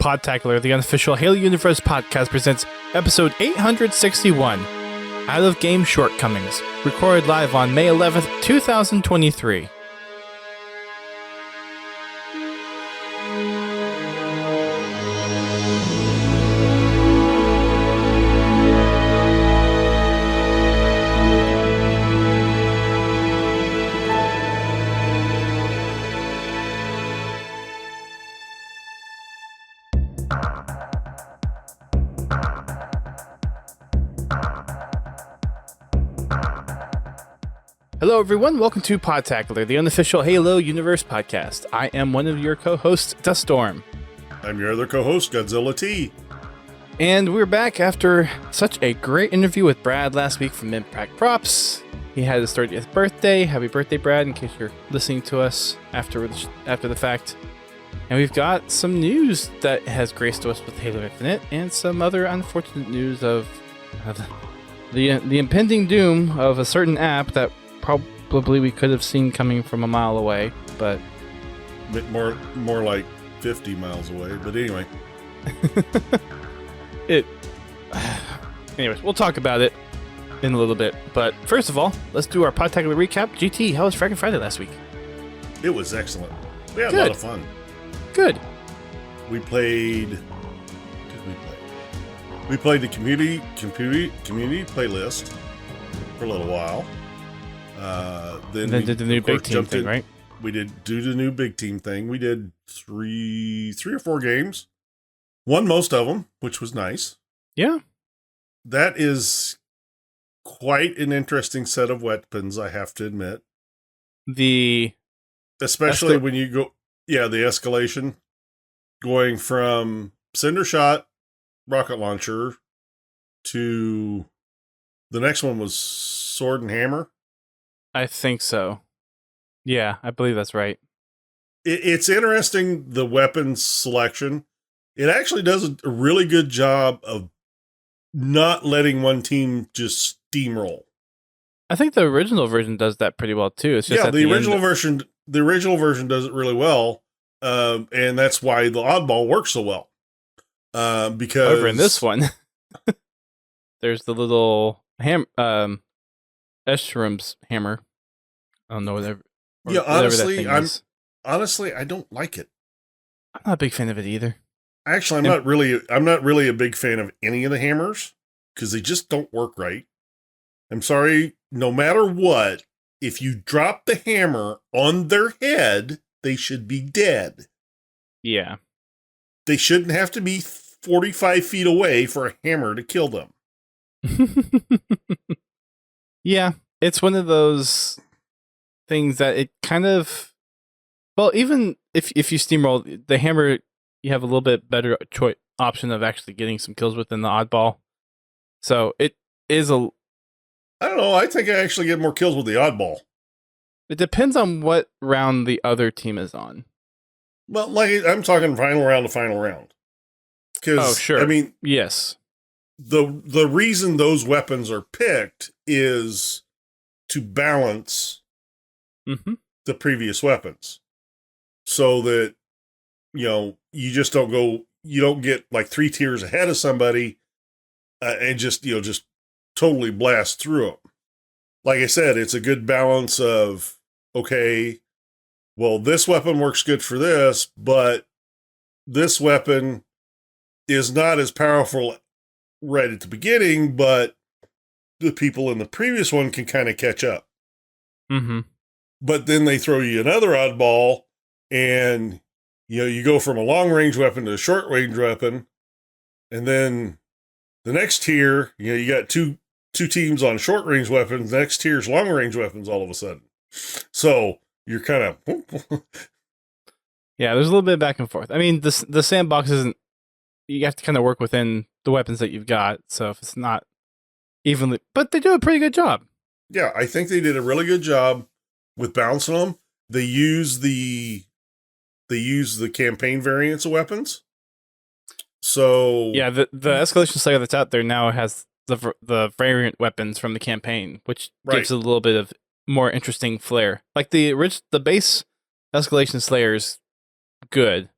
Podtacular, the unofficial Halo Universe podcast, presents episode 861, Out of Game Shortcomings, recorded live on May 11th, 2023. Hello everyone, welcome to Podtacular, the unofficial Halo Universe podcast. I am one of your co-hosts, Duststorm. I'm your other co-host, Godzilla T. And we're back after such a great interview with Brad last week from Impact Props. He had his 30th birthday. Happy birthday, Brad, in case you're listening to us after the fact. And we've got some news that has graced us with Halo Infinite and some other unfortunate news of the impending doom of a certain app that probably we could have seen coming from a mile away, but more like 50 miles away. But anyway, anyways, we'll talk about it in a little bit. But first of all, let's do our Podtacular recap. GT, how was Frackin' Friday last week? it was excellent. We had a lot of fun. Good. We played. What did we play? We played the community playlist for a little while. Then did the new big team thing, right? We did do the new big team thing. We did three or four games. Won most of them, which was nice. Yeah. That is quite an interesting set of weapons, I have to admit. Especially when you go, the escalation. Going from Cinder Shot, Rocket Launcher, to the next one was Sword and Hammer. I think so. Yeah, I believe that's right. It's interesting, the weapons selection. It actually does a really good job of not letting one team just steamroll. I think the original version does that pretty well too. It's just the original version. The original version does it really well, and that's why the oddball works so well. Because over in this one, there's the little Escherum's hammer. I don't know whatever. Honestly, I don't like it. I'm not a big fan of it either. Actually, I'm not really a big fan of any of the hammers because they just don't work right. I'm sorry, no matter what, if you drop the hammer on their head, they should be dead. Yeah. They shouldn't have to be 45 feet away for a hammer to kill them. Yeah, it's one of those things that it kind of... Well, even if you steamroll, the hammer, you have a little bit better option of actually getting some kills within the oddball. So it is a... I don't know, I think I actually get more kills with the oddball. It depends on what round the other team is on. Well, like, I'm talking final round to final round. Oh, sure. I mean... Yes. The reason those weapons are picked is to balance the previous weapons. So that, you just you don't get like 3 tiers ahead of somebody and just totally blast through them. Like I said, it's a good balance of, okay, well, this weapon works good for this, but this weapon is not as powerful right at the beginning, but the people in the previous one can kind of catch up. Mm-hmm. But then they throw you another oddball, and you go from a long range weapon to a short range weapon, and then the next tier, you got two teams on short range weapons. The next tier's long range weapons all of a sudden. So you're kind of yeah. There's a little bit of back and forth. I mean, the sandbox isn't. You have to kind of work within the weapons that you've got. So if it's not evenly, but they do a pretty good job. Yeah, I think they did a really good job with balancing them. They use the campaign variants of weapons. So yeah, the escalation slayer that's out there now has the variant weapons from the campaign, which gives it a little bit of more interesting flair. Like the base escalation slayer is good,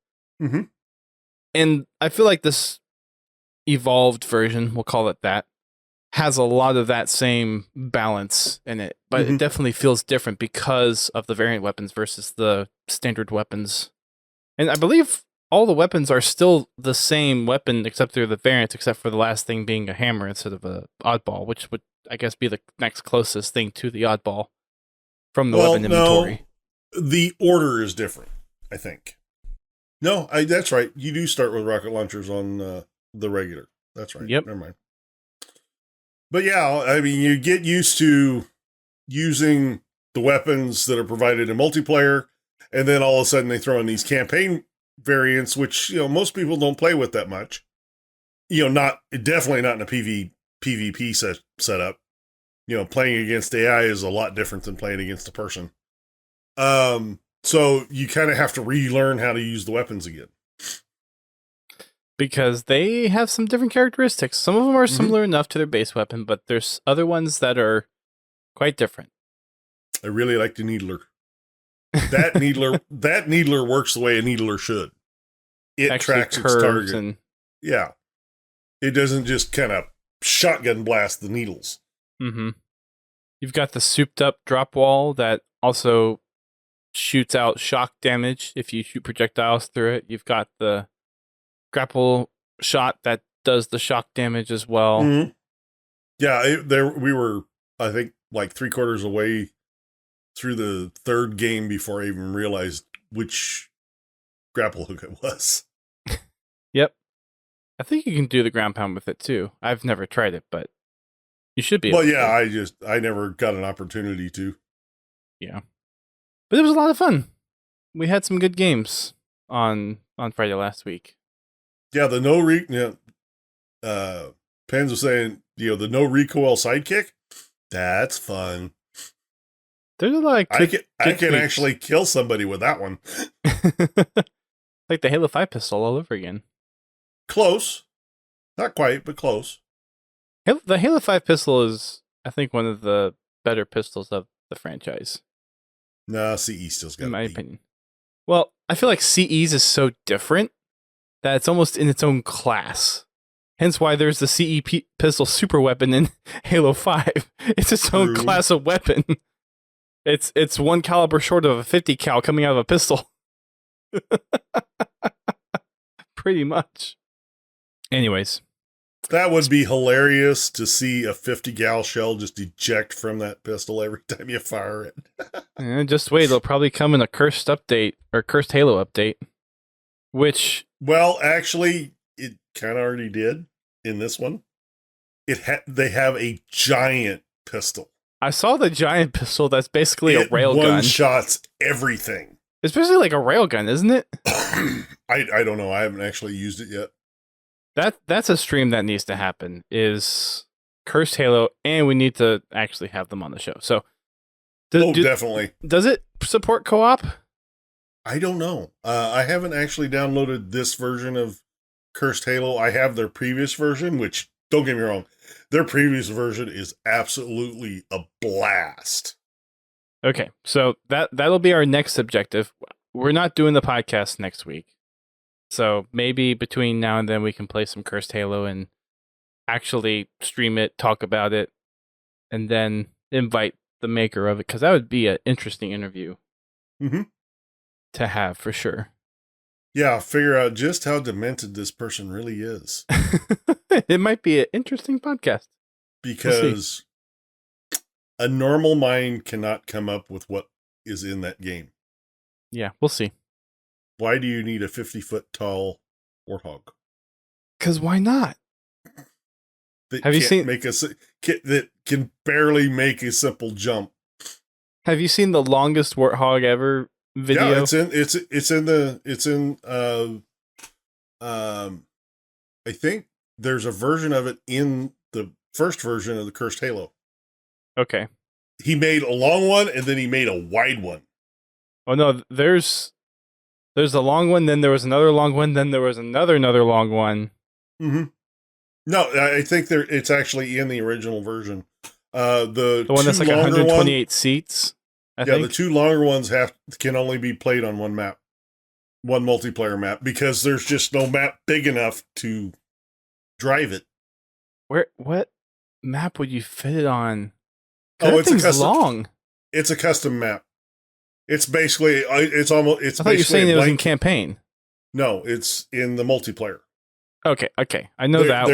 And I feel like this evolved version, we'll call it that, has a lot of that same balance in it, but it definitely feels different because of the variant weapons versus the standard weapons. And I believe all the weapons are still the same weapon, except they're the variants, except for the last thing being a hammer instead of a oddball, which would, I guess, be the next closest thing to the oddball from the weapon inventory. No, the order is different, I think. No, that's right. You do start with rocket launchers on the regular. That's right. Yep. Never mind. But yeah, I mean, you get used to using the weapons that are provided in multiplayer, and then all of a sudden they throw in these campaign variants, which, most people don't play with that much. Definitely not in a PvP setup. Playing against AI is a lot different than playing against a person. So you kind of have to relearn how to use the weapons again. Because they have some different characteristics. Some of them are similar enough to their base weapon, but there's other ones that are quite different. I really like the needler. That needler works the way a needler should. It actually tracks its target. Yeah. It doesn't just kind of shotgun blast the needles. Mm-hmm. You've got the souped up drop wall that also shoots out shock damage if you shoot projectiles through it. You've got the grapple shot that does the shock damage as well. Mm-hmm. Yeah, we were, I think, like 3/4 away through the third game before I even realized which grapple hook it was. Yep. I think you can do the ground pound with it too. I've never tried it, but you should be. Well, yeah, I never got an opportunity to. Yeah. But it was a lot of fun. We had some good games on Friday last week. Yeah, the Pens was saying, the no recoil sidekick. That's fun. There's a lot of I can actually kill somebody with that one. Like the Halo 5 pistol all over again. Close. Not quite, but close. The Halo 5 pistol is, I think, one of the better pistols of the franchise. No, CE still's got, in my opinion. Well, I feel like CE's is so different that it's almost in its own class. Hence why there's the CE pistol super weapon in Halo 5. It's its own class of weapon. It's one caliber short of a 50 cal coming out of a pistol. Pretty much. Anyways. That would be hilarious to see a 50 cal shell just eject from that pistol every time you fire it. And just wait, it'll probably come in a cursed update or cursed Halo update. Which, well, actually, it kind of already did in this one. They have a giant pistol. I saw the giant pistol that's basically a railgun. One-shots everything. It's basically like a railgun, isn't it? I don't know. I haven't actually used it yet. That's a stream that needs to happen, is Cursed Halo, and we need to actually have them on the show. So, definitely. Does it support co-op? I don't know. I haven't actually downloaded this version of Cursed Halo. I have their previous version, which, don't get me wrong, their previous version is absolutely a blast. Okay, so that'll be our next objective. We're not doing the podcast next week. So maybe between now and then we can play some Cursed Halo and actually stream it, talk about it, and then invite the maker of it, because that would be an interesting interview to have for sure. Yeah, figure out just how demented this person really is. It might be an interesting podcast. Because a normal mind cannot come up with what is in that game. Yeah, we'll see. Why do you need a 50-foot tall warthog? Because why not? Have you seen that can barely make a simple jump? Have you seen the longest warthog ever video? Yeah, it's in I think there's a version of it in the first version of the Cursed Halo. Okay. He made a long one and then he made a wide one. Oh no, there's a long one, then there was another long one, then there was another long one. Mm-hmm. No, I think it's actually in the original version. The one that's like 128 seats. I think the two longer ones can only be played on one map. one multiplayer map because there's just no map big enough to drive it. What map would you fit it on? Oh, it's a custom. Long. It's a custom map. It's basically it's almost it's. I thought you were saying it was in campaign. No, it's in the multiplayer. Okay, I know that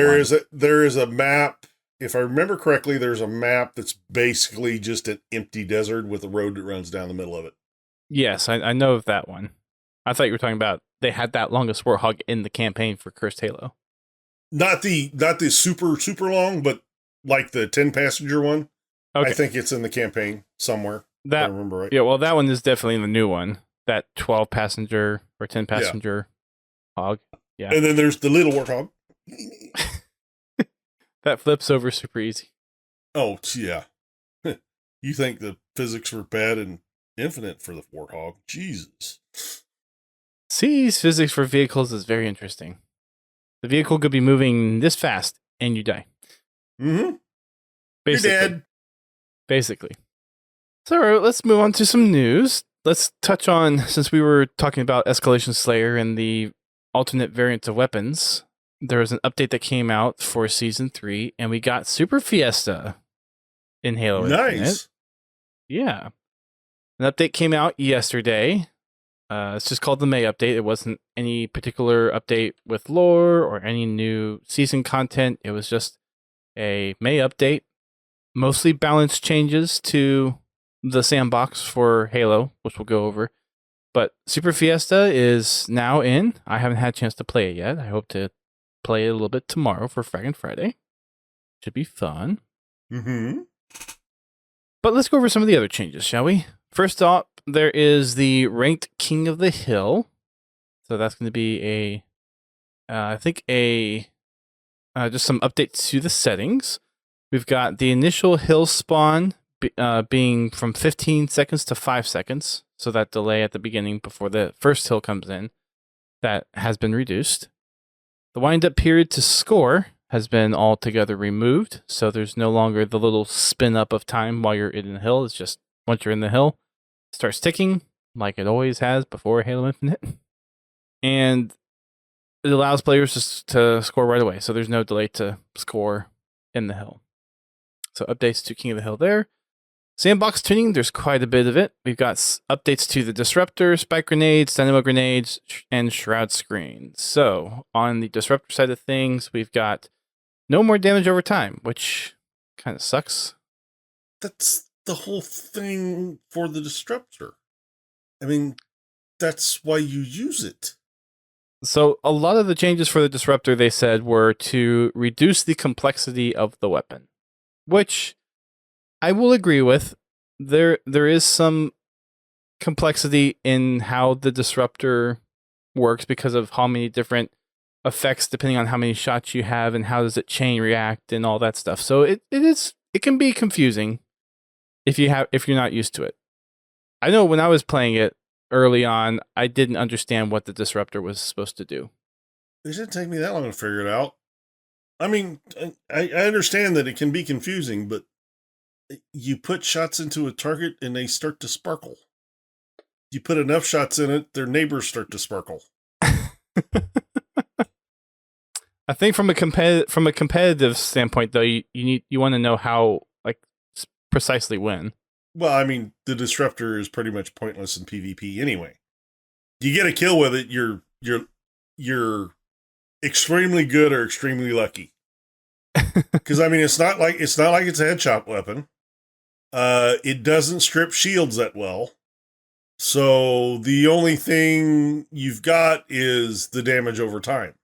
there is a map. If I remember correctly, there's a map that's basically just an empty desert with a road that runs down the middle of it. Yes, I know of that one. I thought you were talking about they had that longest warthog in the campaign for Cursed Halo. Not the super long, but like the 10-passenger one. Okay. I think it's in the campaign somewhere. If I remember right. Yeah, well, that one is definitely in the new one. That 12-passenger or 10-passenger hog. Yeah. And then there's the little warthog. That flips over super easy. Oh, yeah. You think the physics were bad and infinite for the warthog? Jesus. C's physics for vehicles is very interesting. The vehicle could be moving this fast and you die. Mm-hmm. Basically. You're dead. Basically. So let's move on to some news. Let's touch on, since we were talking about Escalation Slayer and the alternate variants of weapons, there was an update that came out for Season 3, and we got Super Fiesta in Halo Waypoint. Nice. Yeah. An update came out yesterday. It's just called the May update. It wasn't any particular update with lore or any new season content. It was just a May update. Mostly balanced changes to the sandbox for Halo, which we'll go over. But Super Fiesta is now in. I haven't had a chance to play it yet. I hope to play it a little bit tomorrow for Fraggin' Friday. Should be fun. Mm-hmm. But let's go over some of the other changes, shall we? First off, there is the ranked King of the Hill. So that's going to be just some updates to the settings. We've got the initial hill spawn being from 15 seconds to 5 seconds. So that delay at the beginning before the first hill comes in, that has been reduced. The wind-up period to score has been altogether removed. So there's no longer the little spin up of time while you're in the hill. It's just once you're in the hill, it starts ticking like it always has before Halo Infinite. And it allows players to score right away. So there's no delay to score in the hill. So updates to King of the Hill there. Sandbox tuning, there's quite a bit of it. We've got updates to the Disruptor, Spike Grenades, Dynamo Grenades, and Shroud Screen. So on the Disruptor side of things, we've got no more damage over time, which kind of sucks. That's the whole thing for the Disruptor. I mean, that's why you use it. So a lot of the changes for the Disruptor, they said, were to reduce the complexity of the weapon, which I will agree with. There is some complexity in how the Disruptor works because of how many different effects depending on how many shots you have and how does it chain react and all that stuff. So it can be confusing if you're not used to it. I know when I was playing it early on, I didn't understand what the Disruptor was supposed to do. It didn't take me that long to figure it out. I mean, I understand that it can be confusing, but you put shots into a target and they start to sparkle. You put enough shots in it, their neighbors start to sparkle. I think from a competitive standpoint, though, you want to know how precisely when. Well, I mean, the Disruptor is pretty much pointless in PvP anyway. You get a kill with it, you're extremely good or extremely lucky. Because I mean, it's not like it's a headshot weapon. It doesn't strip shields that well. So the only thing you've got is the damage over time.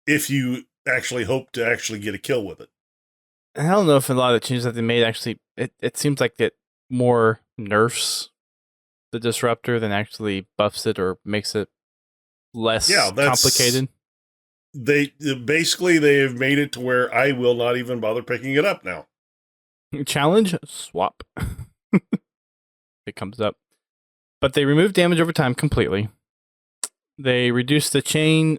If you actually hope to actually get a kill with it. And I don't know if a lot of the changes that they made actually, it seems like it more nerfs the Disruptor than actually buffs it or makes it less complicated. They have made it to where I will not even bother picking it up now. Challenge swap. It comes up. But they removed damage over time completely. They reduced the chain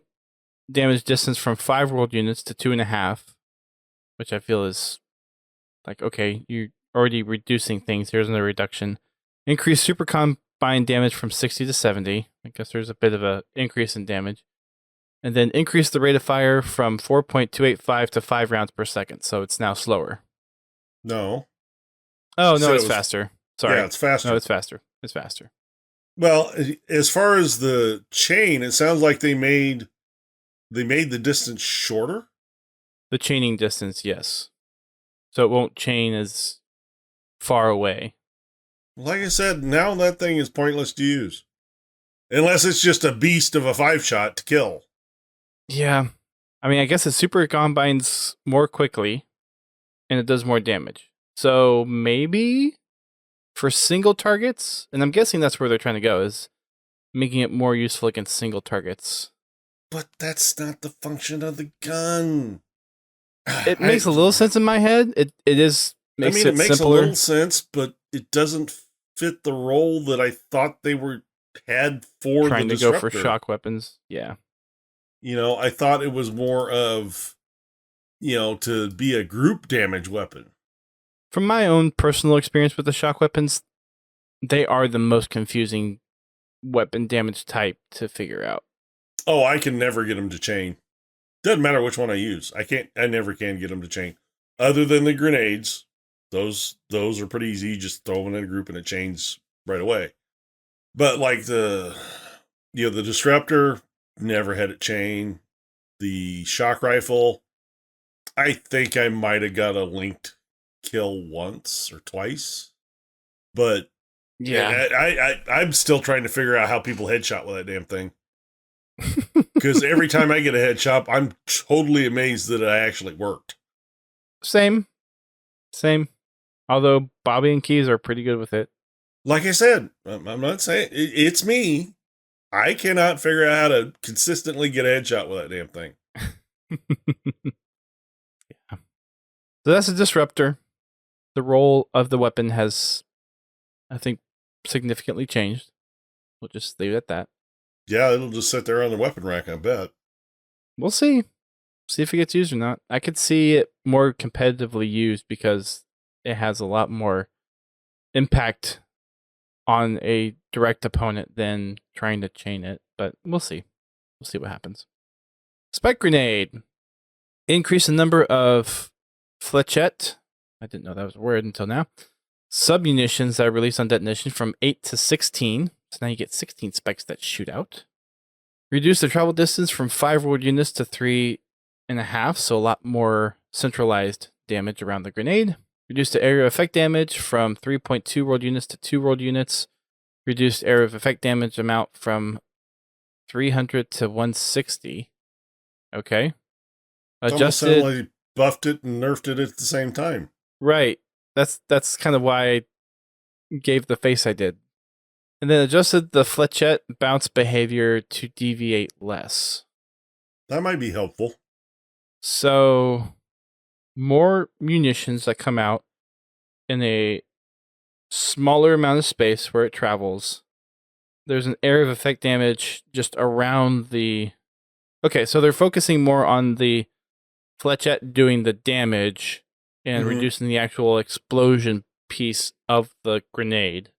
damage distance from 5 world units to 2.5, which I feel is like, okay, you're already reducing things. Here's another reduction. Increased super combined damage from 60 to 70, I guess there's a bit of a increase in damage. And then increase the rate of fire from 4.285 to 5 rounds per second. So it's now slower. No. Oh, no, it's faster. Sorry. Yeah, it's faster. No, it's faster. It's faster. Well, as far as the chain, it sounds like they made the distance shorter. The chaining distance, yes. So it won't chain as far away. Like I said, now that thing is pointless to use. Unless it's just a beast of a 5-shot to kill. Yeah. I mean, I guess it super combines more quickly and it does more damage. So maybe for single targets, and I'm guessing that's where they're trying to go, is making it more useful against single targets. But that's not the function of the gun. It makes a little sense in my head. It makes it makes simpler. a little sense, but it doesn't fit the role that I thought they had for trying the to go for disruptor. shock weapons. Yeah. I thought it was more of, to be a group damage weapon. From my own personal experience with the shock weapons, they are the most confusing weapon damage type to figure out. Oh, I can never get them to chain. Doesn't matter which one I use. I never can get them to chain. Other than the grenades, those are pretty easy. You just throw them in a group and it chains right away. But like the disruptor, never had it chain. The shock rifle, I think I might have got a linked kill once or twice. But yeah, I'm still trying to figure out how people headshot with that damn thing. Because every time I get a headshot, I'm totally amazed that it actually worked. Same. Although Bobby and Keys are pretty good with it. Like I said, I'm not saying it's me. I cannot figure out how to consistently get a headshot with that damn thing. Yeah. So that's a disruptor. The role of the weapon has, I think, significantly changed. We'll just leave it at that. Yeah, it'll just sit there on the weapon rack, I bet. We'll see. See if it gets used or not. I could see it more competitively used because it has a lot more impact on a direct opponent than trying to chain it. But we'll see. We'll see what happens. Spike grenade. Increase the number of flechette. I didn't know that was a word until now. Submunitions that are released on detonation from 8 to 16. So now you get 16 spikes that shoot out. Reduce the travel distance from 5 world units to 3.5, so a lot more centralized damage around the grenade. Reduce the area of effect damage from 3.2 world units to 2 world units. Reduced area of effect damage amount from 300 to 160. Okay. Adjusted. Like buffed it and nerfed it at the same time. Right. That's kind of why I gave the face I did. And then adjusted the flechette bounce behavior to deviate less. That might be helpful. So, more munitions that come out in a smaller amount of space where it travels. There's an area of effect damage just around the... Okay, so they're focusing more on the flechette doing the damage and reducing the actual explosion piece of the grenade.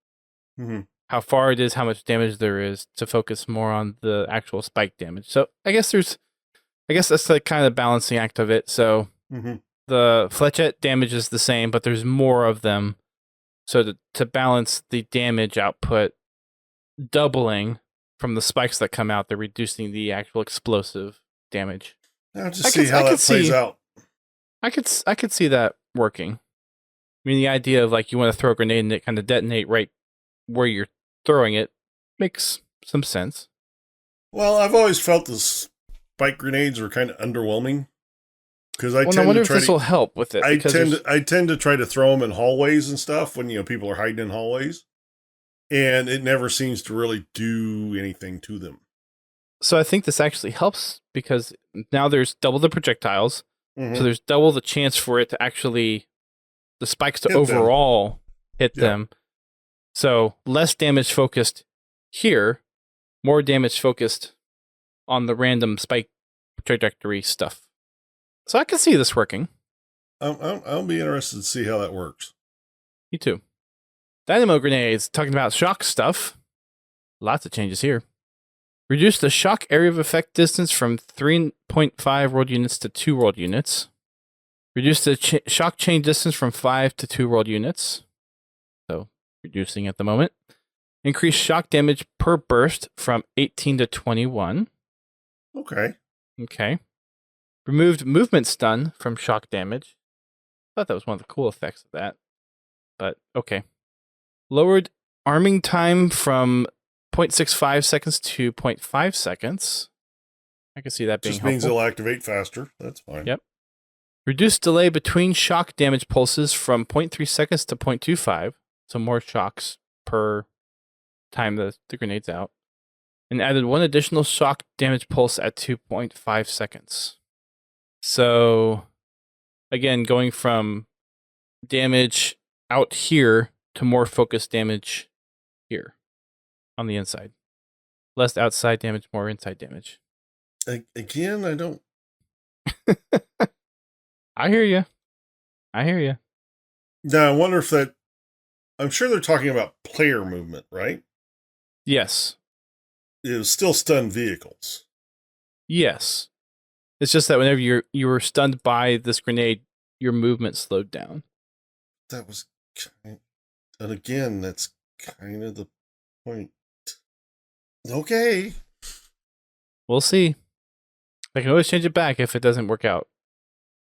Mm-hmm. How far it is, how much damage there is, to focus more on the actual spike damage. So I guess that's the kind of balancing act of it. So the flechette damage is the same, but there's more of them. So to balance the damage output doubling from the spikes that come out, they're reducing the actual explosive damage. Now just see how that plays out. I could see that working. I mean, the idea of like you want to throw a grenade and it kind of detonate right where you're throwing it makes some sense. Well, I've always felt the spike grenades were kind of underwhelming because I wonder if this will help with it. I tend to try to throw them in hallways and stuff when people are hiding in hallways, and it never seems to really do anything to them. So I think this actually helps because now there's double the projectiles, so there's double the chance for it to actually the spikes to overall hit them. So less damage focused here, more damage focused on the random spike trajectory stuff. So I can see this working. I'll be interested to see how that works. Me too. Dynamo grenades, talking about shock stuff. Lots of changes here. Reduce the shock area of effect distance from 3.5 world units to 2 world units. Reduce the shock chain distance from 5 to 2 world units. So, reducing at the moment. Increase shock damage per burst from 18 to 21. Okay. Removed movement stun from shock damage. I thought that was one of the cool effects of that. But, okay. Lowered arming time from 0.65 seconds to 0.5 seconds. I can see that being helpful. Just means it'll activate faster. That's fine. Yep. Reduce delay between shock damage pulses from 0.3 seconds to 0.25. So more shocks per time the grenade's out. And added one additional shock damage pulse at 2.5 seconds. So, again, going from damage out here to more focused damage here on the inside. Less outside damage, more inside damage. Again, I don't... I hear you. Now, I wonder if that... I'm sure they're talking about player movement, right? Yes. It was still stunned vehicles. Yes. It's just that whenever you were stunned by this grenade, your movement slowed down. That was kind... And again, that's kind of the point. Okay. We'll see. I can always change it back if it doesn't work out.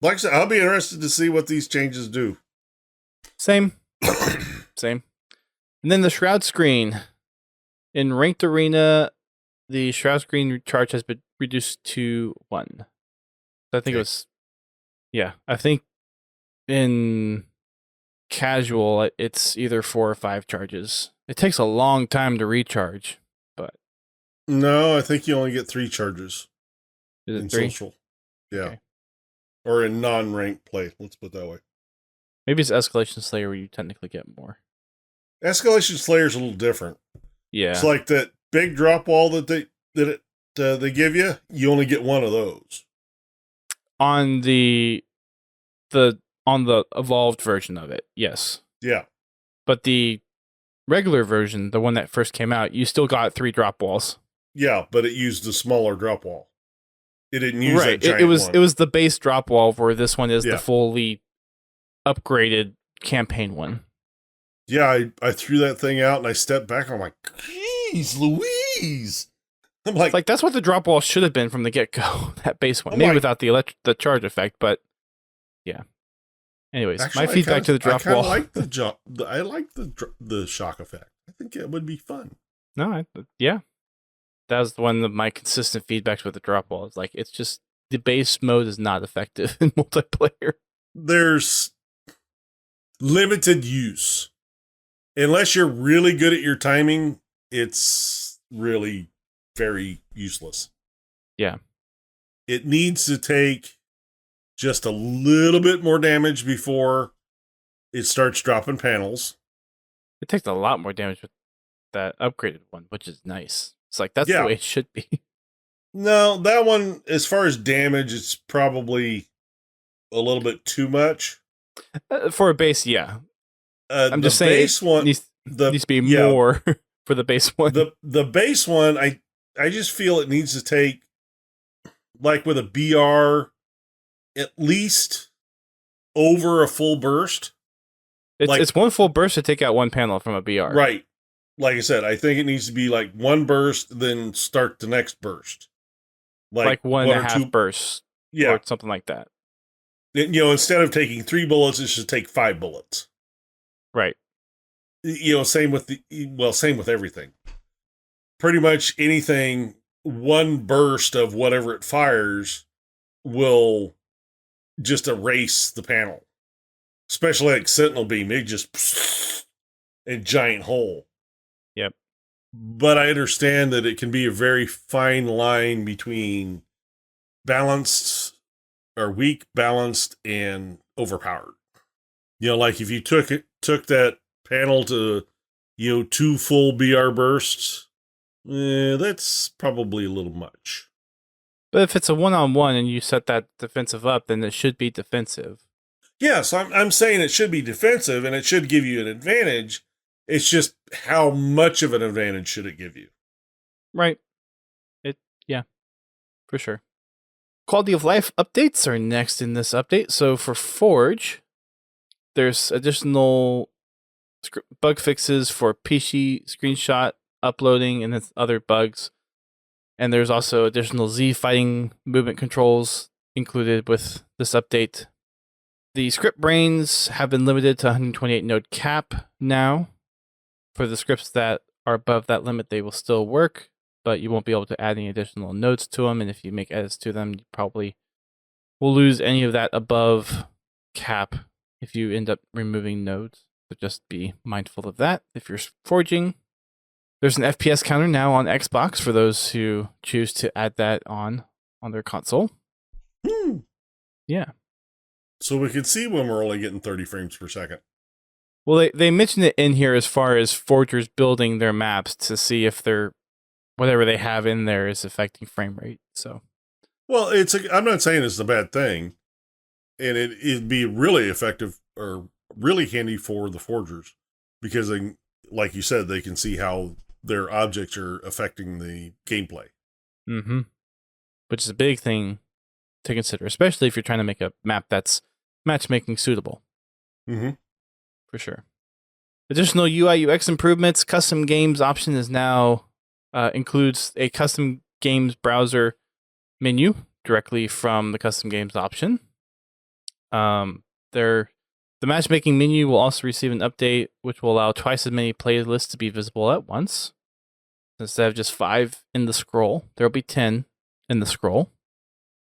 Like I said, I'll be interested to see what these changes do. Same. And then the Shroud screen. In Ranked Arena, the Shroud screen charge has been reduced to 1. So I think it was... Yeah, I think in casual, it's either 4 or 5 charges. It takes a long time to recharge, but... No, I think you only get 3 charges. Is it in 3? Social. Yeah. Okay. Or in non-ranked play, let's put it that way. Maybe it's Escalation Slayer where you technically get more. Escalation Slayer's a little different. Yeah. It's like that big drop wall that they give you, you only get 1 of those. On the evolved version of it, yes. Yeah. But the regular version, the one that first came out, you still got 3 drop walls. Yeah, but it used the smaller drop wall. It didn't use that giant one. It was the base drop wall, where this one is the fully upgraded campaign one. Yeah, I threw that thing out and I stepped back and I'm like, geez, Louise. I'm like, that's what the drop wall should have been from the get-go, that base one. Maybe without the charge effect, but yeah. Anyways, actually, my feedback to the drop wall. I like the shock effect. I think it would be fun. No, yeah. That was one of my consistent feedbacks with the drop wall. It's like, it's just, the base mode is not effective in multiplayer. There's limited use. Unless you're really good at your timing, it's really very useless. Yeah. It needs to take just a little bit more damage before it starts dropping panels. It takes a lot more damage with that upgraded one, which is nice. It's like, that's the way it should be. No, that one, as far as damage, it's probably a little bit too much. For a base, yeah. I'm just saying base one needs to be more for the base one. The base one, I just feel it needs to take, like with a BR, at least over a full burst. It's one full burst to take out one panel from a BR. Right. Like I said, I think it needs to be like one burst, then start the next burst. Like one and a half bursts. Yeah. Or something like that. Instead of taking 3 bullets, it should take 5 bullets. Right. Same with everything. Pretty much anything, one burst of whatever it fires will just erase the panel. Especially like Sentinel Beam, it just a giant hole. Yep. But I understand that it can be a very fine line between balanced or weak, balanced, and overpowered. Like if you took that panel to, 2 full BR bursts, that's probably a little much. But if it's a 1-on-1 and you set that defensive up, then it should be defensive. Yes, I'm saying it should be defensive and it should give you an advantage. It's just how much of an advantage should it give you? Right. For sure. Quality of life updates are next in this update. So for Forge, there's additional bug fixes for PC screenshot uploading and other bugs. And there's also additional Z fighting movement controls included with this update. The script brains have been limited to 128 node cap now. For the scripts that are above that limit, they will still work, but you won't be able to add any additional nodes to them. And if you make edits to them, you probably will lose any of that above cap if you end up removing nodes. So just be mindful of that if you're forging. There's an FPS counter now on Xbox for those who choose to add that on their console. Yeah. So we can see when we're only getting 30 frames per second. Well, they mentioned it in here as far as forgers building their maps to see if they're whatever they have in there is affecting frame rate. So, well, I'm not saying it's a bad thing, and it'd be really effective or really handy for the forgers because, they, like you said, they can see how their objects are affecting the gameplay. Mm-hmm. Which is a big thing to consider, especially if you're trying to make a map that's matchmaking suitable. Mm-hmm. For sure. Additional UI UX improvements. Custom games option is now includes a custom games browser menu directly from the custom games option. The matchmaking menu will also receive an update which will allow twice as many playlists to be visible at once. Instead of just 5 in the scroll, there will be 10 in the scroll.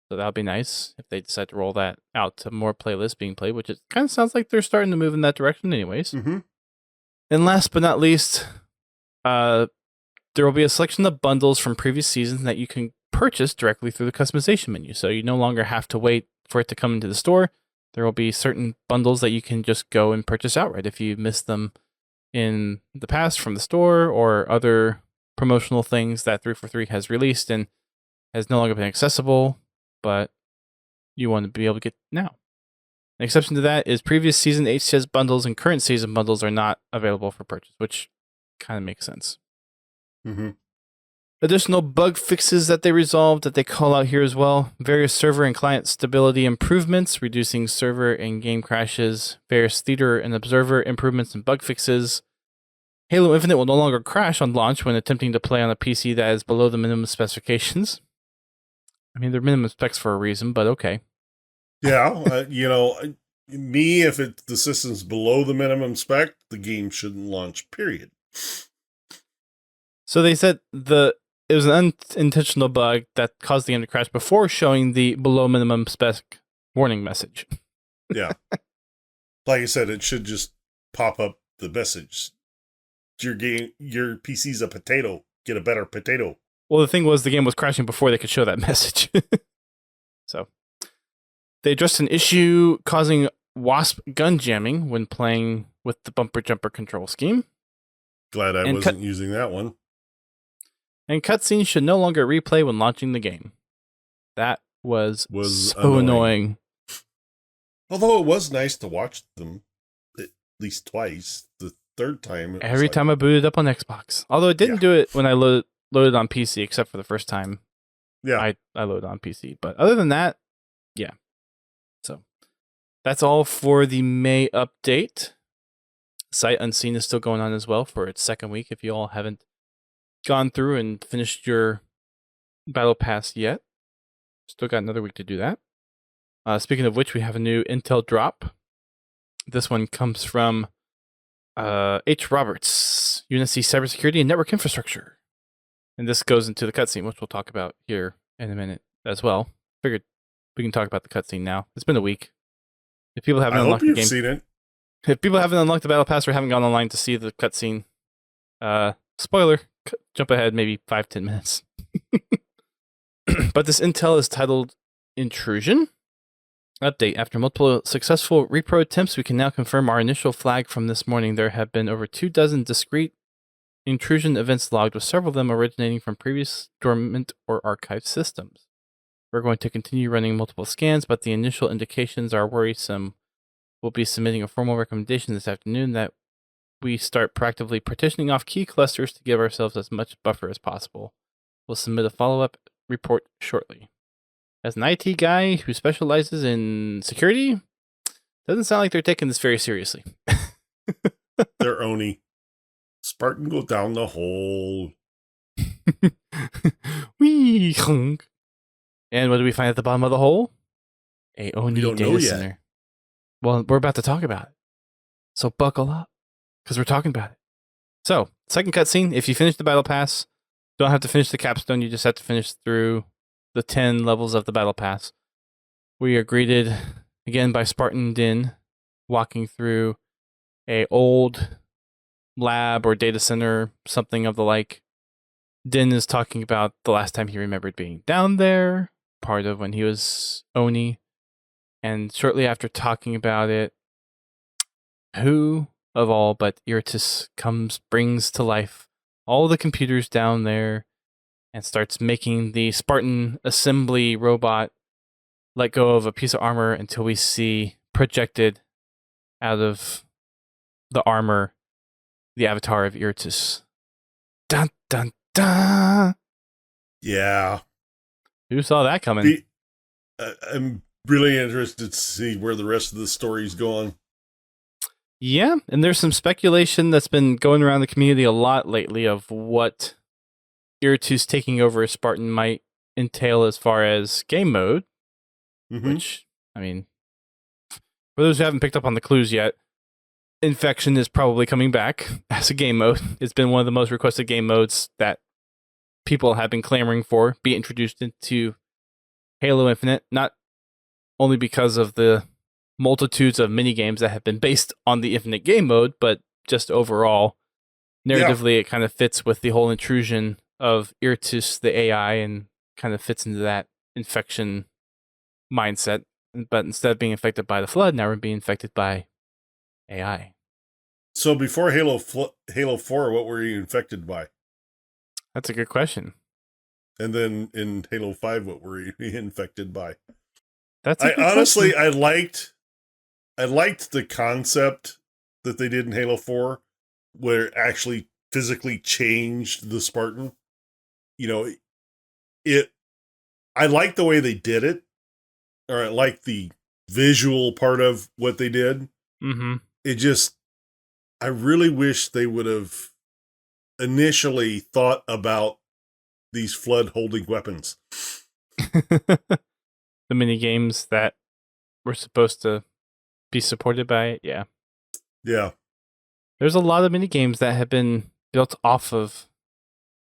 So that'll be nice if they decide to roll that out to more playlists being played, which it kind of sounds like they're starting to move in that direction anyways. Mm-hmm. And last but not least, there will be a selection of bundles from previous seasons that you can purchase directly through the customization menu. So you no longer have to wait for it to come into the store. There will be certain bundles that you can just go and purchase outright if you missed them in the past from the store or other promotional things that 343 has released and has no longer been accessible, but you want to be able to get now. An exception to that is previous season HCS bundles and current season bundles are not available for purchase, which kind of makes sense. Mm-hmm. Additional bug fixes that they resolved that they call out here as well. Various server and client stability improvements, reducing server and game crashes. Various theater and observer improvements and bug fixes. Halo Infinite will no longer crash on launch when attempting to play on a PC that is below the minimum specifications. I mean, they're minimum specs for a reason, but okay. Yeah, if the system's below the minimum spec, the game shouldn't launch, period. So they said it was an unintentional bug that caused the game to crash before showing the below minimum spec warning message. Yeah. Like I said, it should just pop up the message. Your PC's a potato. Get a better potato. Well, the thing was the game was crashing before they could show that message. So they addressed an issue causing Wasp gun jamming when playing with the bumper jumper control scheme. Glad I wasn't using that one. And cutscenes should no longer replay when launching the game. That was so annoying. Although it was nice to watch them at least twice. The third time. Every time I booted up on Xbox. Although it didn't do it when I loaded on PC, except for the first time. Yeah. I loaded on PC. But other than that, yeah. So that's all for the May update. Sight Unseen is still going on as well for its second week. If you all haven't gone through and finished your battle pass yet, still got another week to do that. Speaking of which, we have a new Intel drop. This one comes from H. Roberts, UNSC Cybersecurity and Network Infrastructure. And this goes into the cutscene, which we'll talk about here in a minute as well. Figured we can talk about the cutscene now. It's been a week. If people haven't unlocked the game, seen it. If people haven't unlocked the battle pass or haven't gone online to see the cutscene, spoiler, jump ahead maybe 5-10 minutes. But this intel is titled Intrusion. Update. After multiple successful repro attempts, we can now confirm our initial flag from this morning. There have been over 24 discrete intrusion events logged, with several of them originating from previous dormant or archived systems. We're going to continue running multiple scans, but the initial indications are worrisome. We'll be submitting a formal recommendation this afternoon that we start proactively partitioning off key clusters to give ourselves as much buffer as possible. We'll submit a follow-up report shortly. As an IT guy who specializes in security, doesn't sound like they're taking this very seriously. They're Oni. Spartan go down the hole. Wee hunk. And what do we find at the bottom of the hole? A Oni don't know data yet. center. Well, we're about to talk about it. So buckle up, because we're talking about it. So, second cutscene, if you finish the battle pass, don't have to finish the capstone, you just have to finish through the 10 levels of the battle pass. We are greeted again by Spartan Din walking through a old lab or data center, something of the like. Din is talking about the last time he remembered being down there, part of when he was Oni. And shortly after talking about it, who of all but Irtus brings to life all the computers down there and starts making the Spartan assembly robot let go of a piece of armor until we see projected out of the armor the avatar of Irtus. Dun dun dun! Yeah. Who saw that coming? I'm really interested to see where the rest of the story's going. Yeah, and there's some speculation that's been going around the community a lot lately of what Irtus taking over as Spartan might entail as far as game mode, which, I mean, for those who haven't picked up on the clues yet, Infection is probably coming back as a game mode. It's been one of the most requested game modes that people have been clamoring for, be introduced into Halo Infinite, not only because of the multitudes of mini-games that have been based on the Infinite game mode, but just overall, narratively, it kind of fits with the whole intrusion of Irtus, the AI, and kind of fits into that infection mindset. But instead of being infected by the Flood, now we're being infected by AI. So before Halo 4, what were you infected by? That's a good question. And then in Halo 5, what were you infected by? That's a good honestly, question. I liked the concept that they did in Halo 4, where it actually physically changed the Spartan. You know, I like the way they did it, or I like the visual part of what they did. Mm-hmm. I really wish they would have initially thought about these Flood holding weapons. The mini games that were supposed to be supported by it, yeah. Yeah. There's a lot of mini games that have been built off of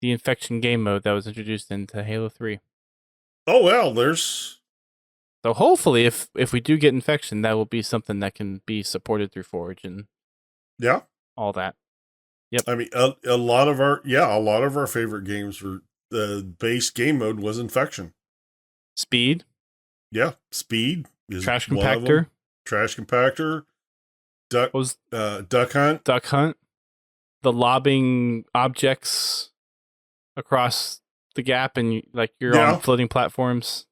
the Infection game mode that was introduced into Halo 3. Oh well, there's So hopefully if we do get Infection, that will be something that can be supported through Forge and all that. Yep. I mean, a lot of our favorite games were the base game mode was Infection. Speed. Yeah, Speed is Trash one of them. Compactor. Trash Compactor. Duck Hunt. Duck Hunt. The lobbing objects across the gap and you're on floating platforms.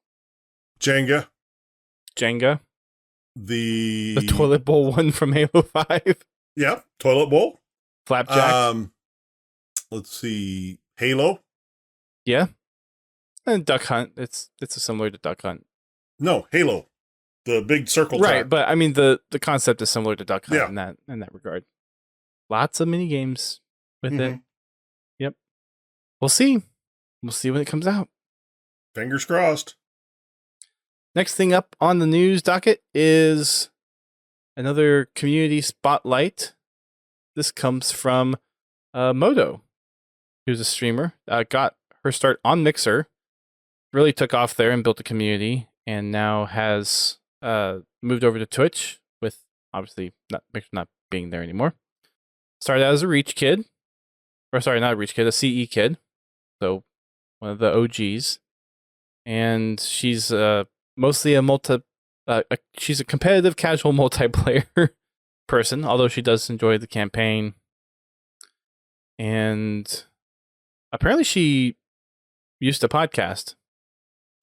Jenga. The toilet bowl one from Halo 5. Yeah, toilet bowl. Flapjack. Let's see. Halo. Yeah. And Duck Hunt. It's similar to Duck Hunt. No, Halo. The big circle right, track. But I mean the concept is similar to Duck Hunt in that regard. Lots of mini games with it. Yep. We'll see. We'll see when it comes out. Fingers crossed. Next thing up on the news docket is another community spotlight. This comes from Moto, who's a streamer. Got her start on Mixer, really took off there and built a community, and now has moved over to Twitch, with obviously Mixer not being there anymore. Started out as a Reach kid, or sorry, not a Reach kid, a CE kid, so one of the OGs, and she's mostly she's a competitive casual multiplayer person, although she does enjoy the campaign. And apparently she used to podcast.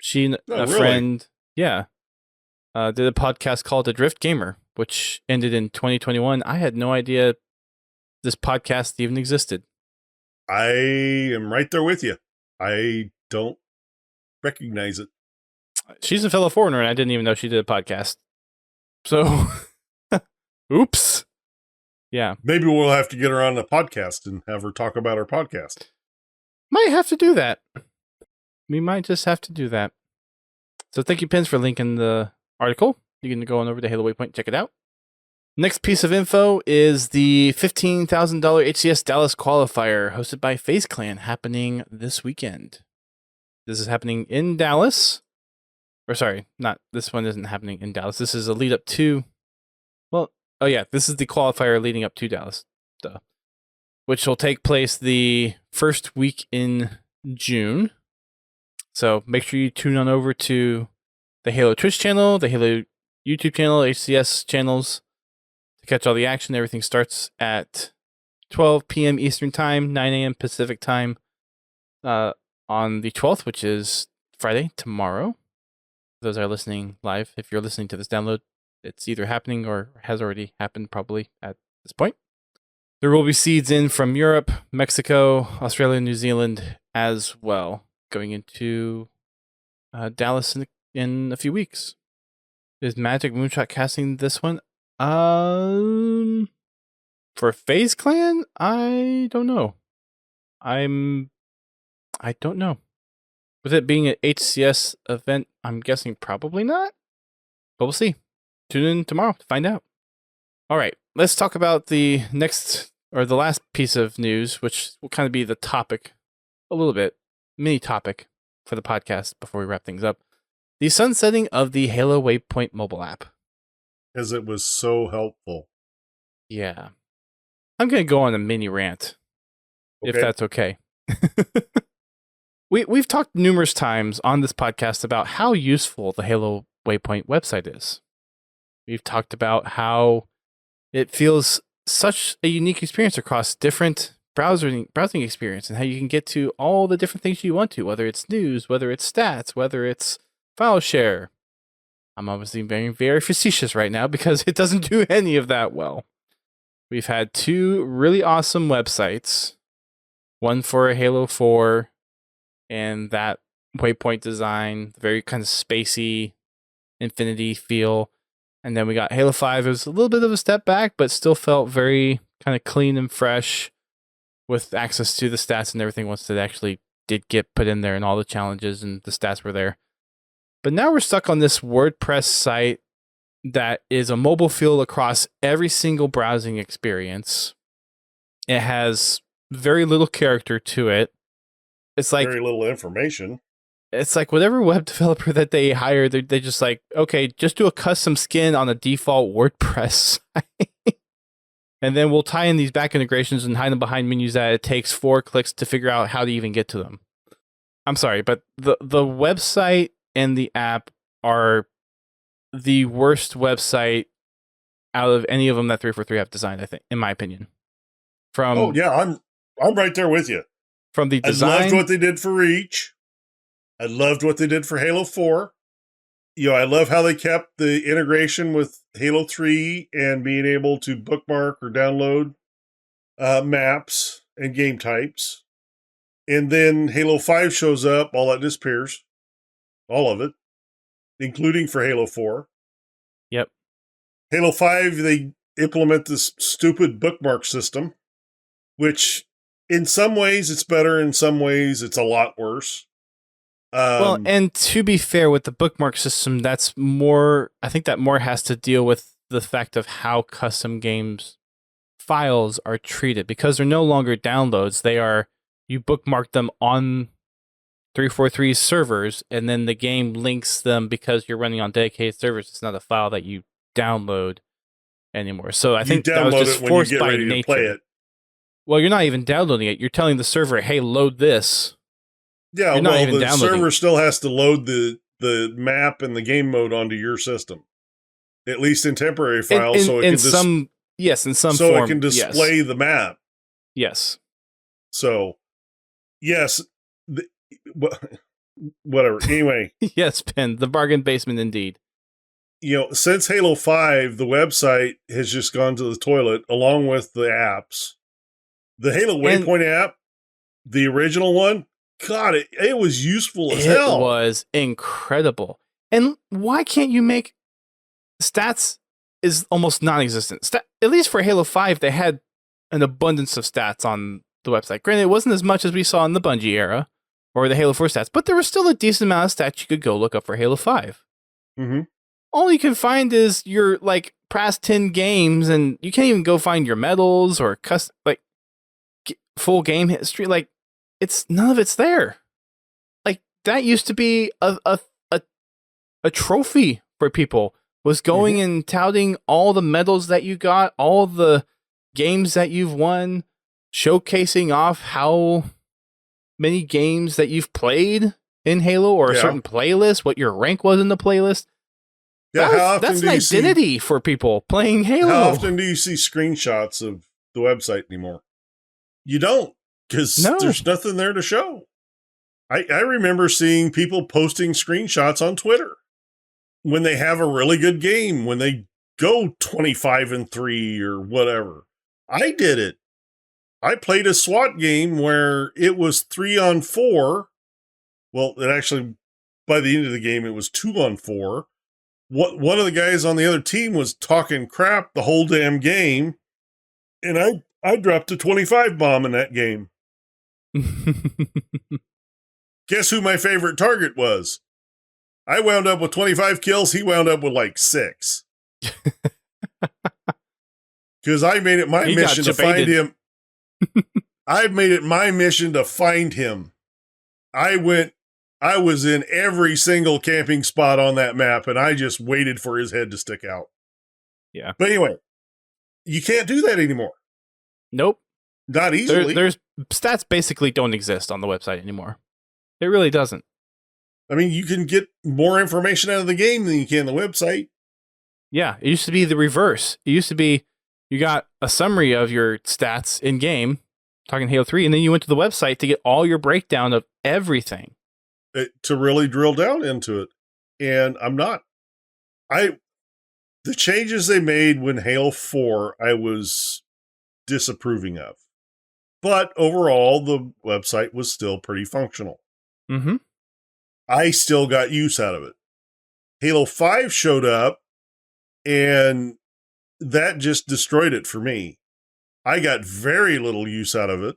She and a friend, did a podcast called Adrift Gamer, which ended in 2021. I had no idea this podcast even existed. I am right there with you. I don't recognize it. She's a fellow foreigner, and I didn't even know she did a podcast. So, oops. Yeah. Maybe we'll have to get her on the podcast and have her talk about her podcast. Might have to do that. We might just have to do that. So thank you, Pins, for linking the article. You can go on over to Halo Waypoint, check it out. Next piece of info is the $15,000 HCS Dallas qualifier hosted by FaZe Clan happening this weekend. This is happening in Dallas. Or sorry, not this one isn't happening in Dallas. This is a lead up to, well, oh yeah, this is the qualifier leading up to Dallas, which will take place the first week in June. So make sure you tune on over to the Halo Twitch channel, the Halo YouTube channel, HCS channels to catch all the action. Everything starts at 12 p.m. Eastern Time, 9 a.m. Pacific Time on the 12th, which is Friday, tomorrow. Those are listening live. If you're listening to this download, it's either happening or has already happened probably at this point. There will be seeds in from Europe, Mexico, Australia, New Zealand as well, going into Dallas in a few weeks. Is Magic Moonshot casting this one? For FaZe Clan, I don't know. I don't know. With it being an HCS event, I'm guessing probably not. But we'll see. Tune in tomorrow to find out. All right, let's talk about the next or the last piece of news, which will kind of be the topic, a little bit, mini topic for the podcast before we wrap things up. The sunsetting of the Halo Waypoint mobile app. Because it was so helpful. Yeah. I'm going to go on a mini rant, if that's okay. We've talked numerous times on this podcast about how useful the Halo Waypoint website is. We've talked about how it feels such a unique experience across different browsing experience and how you can get to all the different things you want to, whether it's news, whether it's stats, whether it's file share. I'm obviously being very facetious right now because it doesn't do any of that well. We've had two really awesome websites, one for Halo 4 and that Waypoint design, very kind of spacey Infinity feel. And then we got Halo 5. It was a little bit of a step back, but still felt very kind of clean and fresh with access to the stats and everything once it actually did get put in there and all the challenges and the stats were there. But now we're stuck on this WordPress site that is a mobile feel across every single browsing experience. It has very little character to it. It's like very little information. It's like whatever web developer that they hire, they just like, okay, just do a custom skin on a default WordPress site. And then we'll tie in these back integrations and hide them behind menus that it takes 4 clicks to figure out how to even get to them. I'm sorry, but the website and the app are the worst website out of any of them that 343 have designed, I think, in my opinion. Oh yeah, I'm right there with you. From the design, I loved what they did for Reach. I loved what they did for Halo 4. I love how they kept the integration with Halo 3 and being able to bookmark or download maps and game types. And then Halo 5 shows up, all that disappears. All of it, including for Halo 4. Yep. Halo 5, they implement this stupid bookmark system, which in some ways it's better, in some ways it's a lot worse. Well, and to be fair with the bookmark system, that's more, I think that more has to deal with the fact of how custom games files are treated, because they're no longer downloads. They are, you bookmark them on 343's servers, and then the game links them because you're running on dedicated servers. It's not a file that you download anymore. So I think that was just forced by nature. Play it. Well, you're not even downloading it. You're telling the server, hey, load this. Yeah, the server still has to load the map and the game mode onto your system, at least in temporary files, so it can in some so form, it can display the map. Yes. So, yes, whatever. Anyway, yes, Ben, the bargain basement indeed. Since Halo 5, the website has just gone to the toilet, along with the apps. The Halo Waypoint app, the original one, God, it was useful as It hell. It was incredible. And why can't you make stats is almost non-existent? At least for Halo 5, they had an abundance of stats on the website. Granted, it wasn't as much as we saw in the Bungie era or the Halo 4 stats, but there was still a decent amount of stats you could go look up for Halo 5. Mm-hmm. All you can find is your like past 10 games, and you can't even go find your medals or full game history. Like, none of it's there. Like, that used to be a trophy for people, was going and touting all the medals that you got, all the games that you've won, showcasing off how many games that you've played in Halo or a certain playlist, what your rank was in the playlist. Yeah, that's an identity for people playing Halo. How often do you see screenshots of the website anymore? You don't, because there's nothing there to show. I remember seeing people posting screenshots on Twitter when they have a really good game, when they go 25-3 or whatever. I did it. I played a SWAT game where it was 3-on-4. Well, it actually, by the end of the game, it was 2-on-4. One of the guys on the other team was talking crap the whole damn game, and I dropped a 25 bomb in that game. Guess who my favorite target was? I wound up with 25 kills. He wound up with like 6. Because I made it my mission to find him. I made it my mission to find him. I was in every single camping spot on that map, and I just waited for his head to stick out. Yeah. But anyway, you can't do that anymore. Nope. Not easily. There's stats basically don't exist on the website anymore. It really doesn't. I mean, you can get more information out of the game than you can the website. Yeah, it used to be the reverse. It used to be you got a summary of your stats in game, talking Halo 3, and then you went to the website to get all your breakdown of everything. To really drill down into it. And I'm not. The changes they made when Halo 4, I was disapproving of. But overall, the website was still pretty functional. Mm-hmm. I still got use out of it. Halo 5 showed up, and that just destroyed it for me. I got very little use out of it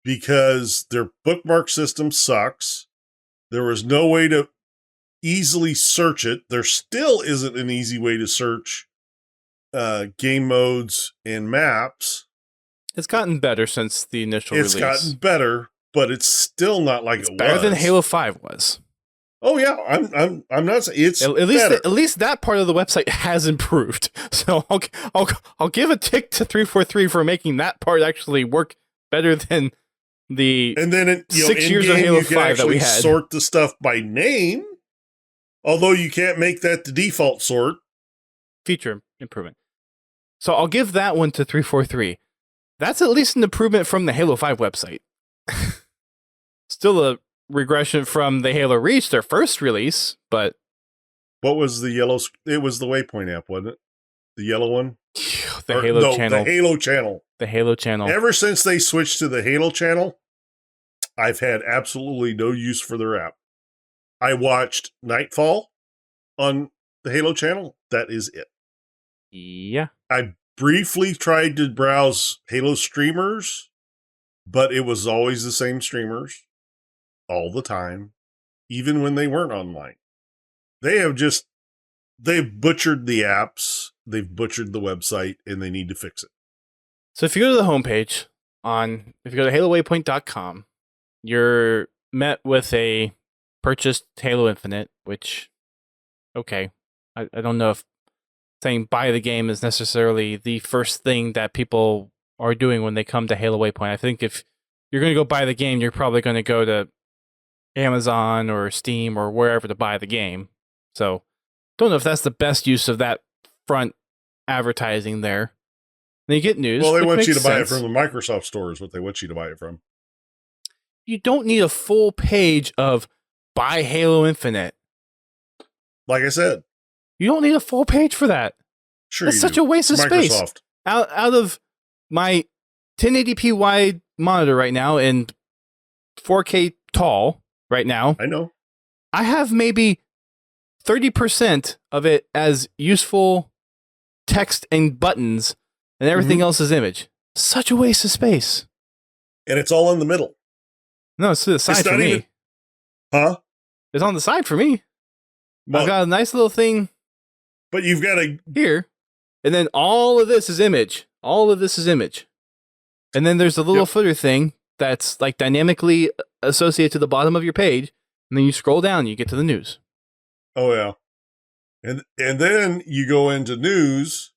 because their bookmark system sucks. There was no way to easily search it. There still isn't an easy way to search game modes and maps. It's gotten better since the initial release. It's gotten better, but it's still not like it was. Better than Halo 5 was. Oh yeah, I'm not saying it's at least that part of the website has improved. So I'll give a tick to 343 for making that part actually work better than the 6 years of Halo 5 that we had. Sort the stuff by name, although you can't make that the default sort. Feature improvement. So I'll give that one to 343. That's at least an improvement from the Halo 5 website. Still a regression from the Halo Reach, their first release, but... What was the yellow... It was the Waypoint app, wasn't it? The yellow one? The Halo channel. The Halo channel. The Halo channel. Ever since they switched to the Halo channel, I've had absolutely no use for their app. I watched Nightfall on the Halo channel. That is it. Yeah. I briefly tried to browse Halo streamers, but it was always the same streamers all the time, even when they weren't online. They've butchered the apps, they've butchered the website, and they need to fix it. So if you go to the homepage if you go to halowaypoint.com, you're met with a purchased Halo Infinite, which, okay, I don't know if saying buy the game is necessarily the first thing that people are doing when they come to Halo Waypoint. I think if you're going to go buy the game, you're probably going to go to Amazon or Steam or wherever to buy the game. So don't know if that's the best use of that front advertising there. Then you get news. Well, they want you to buy it from the Microsoft store is what they want you to buy it from. You don't need a full page of buy Halo Infinite. Like I said. You don't need a full page for that. Sure, that's such a waste of space. Out of my 1080p wide monitor right now and 4K tall right now. I know. I have maybe 30% of it as useful text and buttons, and everything else is image. Such a waste of space. And it's all in the middle. No, it's to the side for me. Huh? It's on the side for me. Well, I've got a nice little thing. But you've got here, and then all of this is image. All of this is image. And then there's a little footer thing that's like dynamically associated to the bottom of your page, and then you scroll down and you get to the news. Oh yeah. And then you go into news,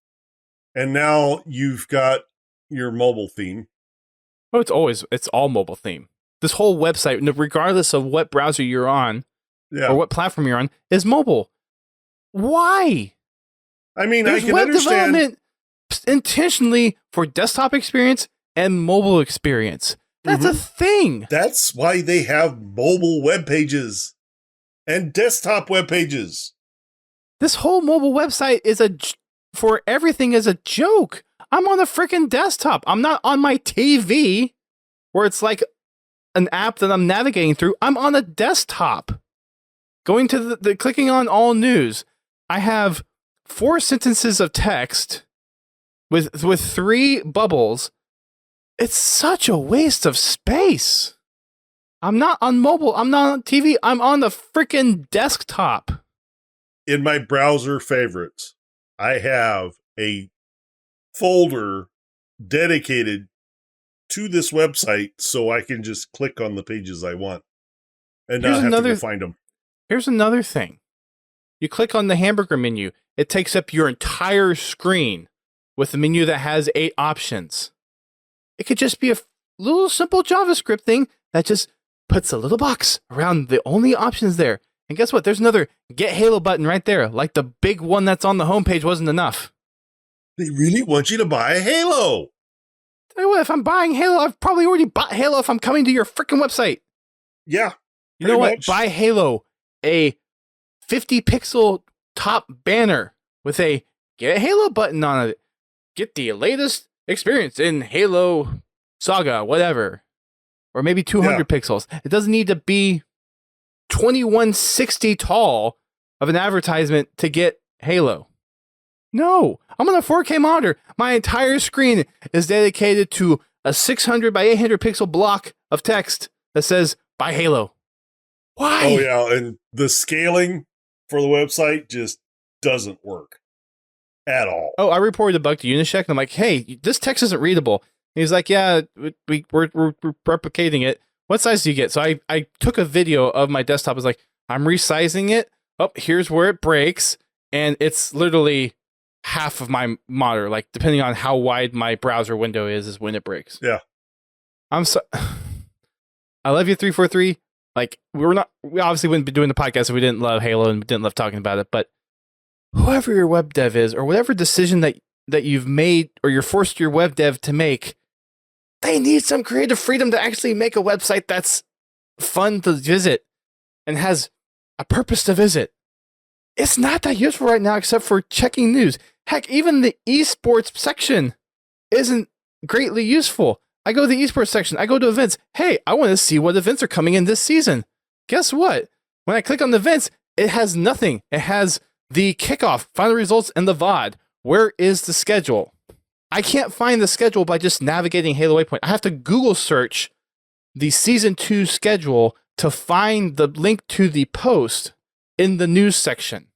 and now you've got your mobile theme. Oh, it's all mobile theme. This whole website, regardless of what browser you're on or what platform you're on, is mobile. Why? I mean, There's I can web understand development intentionally for desktop experience and mobile experience. That's a thing. That's why they have mobile web pages and desktop web pages. This whole mobile website is for everything is a joke. I'm on a freaking desktop. I'm not on my TV where it's like an app that I'm navigating through. I'm on a desktop. Going to the clicking on all news. I have 4 sentences of text with 3 bubbles. It's such a waste of space. I'm not on mobile. I'm not on TV. I'm on the freaking desktop. In my browser favorites, I have a folder dedicated to this website so I can just click on the pages I want and not have to go find them. Here's another thing. You click on the hamburger menu. It takes up your entire screen with a menu that has 8 options. It could just be a little simple JavaScript thing that just puts a little box around the only options there. And guess what? There's another Get Halo button right there. Like the big one that's on the homepage wasn't enough. They really want you to buy a Halo. Tell you what, if I'm buying Halo, I've probably already bought Halo if I'm coming to your freaking website. Yeah. You know what? Buy Halo, a 50 pixel top banner with a Get Halo button on it. Get the latest experience in Halo Saga, whatever. Or maybe 200 pixels. It doesn't need to be 2160 tall of an advertisement to get Halo. No, I'm on a 4K monitor. My entire screen is dedicated to a 600 by 800 pixel block of text that says buy Halo. Why? Oh yeah, and the scaling for the website just doesn't work at all. Oh, I reported a bug to Unicheck, and I'm like, hey, this text isn't readable. And he's like, yeah, we're replicating it. What size do you get? So I took a video of my desktop. I was like, I'm resizing it. Oh, here's where it breaks. And it's literally half of my monitor. Like, depending on how wide my browser window is when it breaks. Yeah. I'm so... I love you, 343. Like, we obviously wouldn't be doing the podcast if we didn't love Halo and didn't love talking about it. But whoever your web dev is, or whatever decision that you've made, or you're forced your web dev to make, they need some creative freedom to actually make a website that's fun to visit and has a purpose to visit. It's not that useful right now except for checking news. Heck, even the esports section isn't greatly useful. I go to the esports section. I go to events. Hey, I want to see what events are coming in this season. Guess what? When I click on the events, it has nothing. It has the kickoff, final results, and the VOD. Where is the schedule? I can't find the schedule by just navigating Halo Waypoint. I have to Google search the Season 2 schedule to find the link to the post in the news section.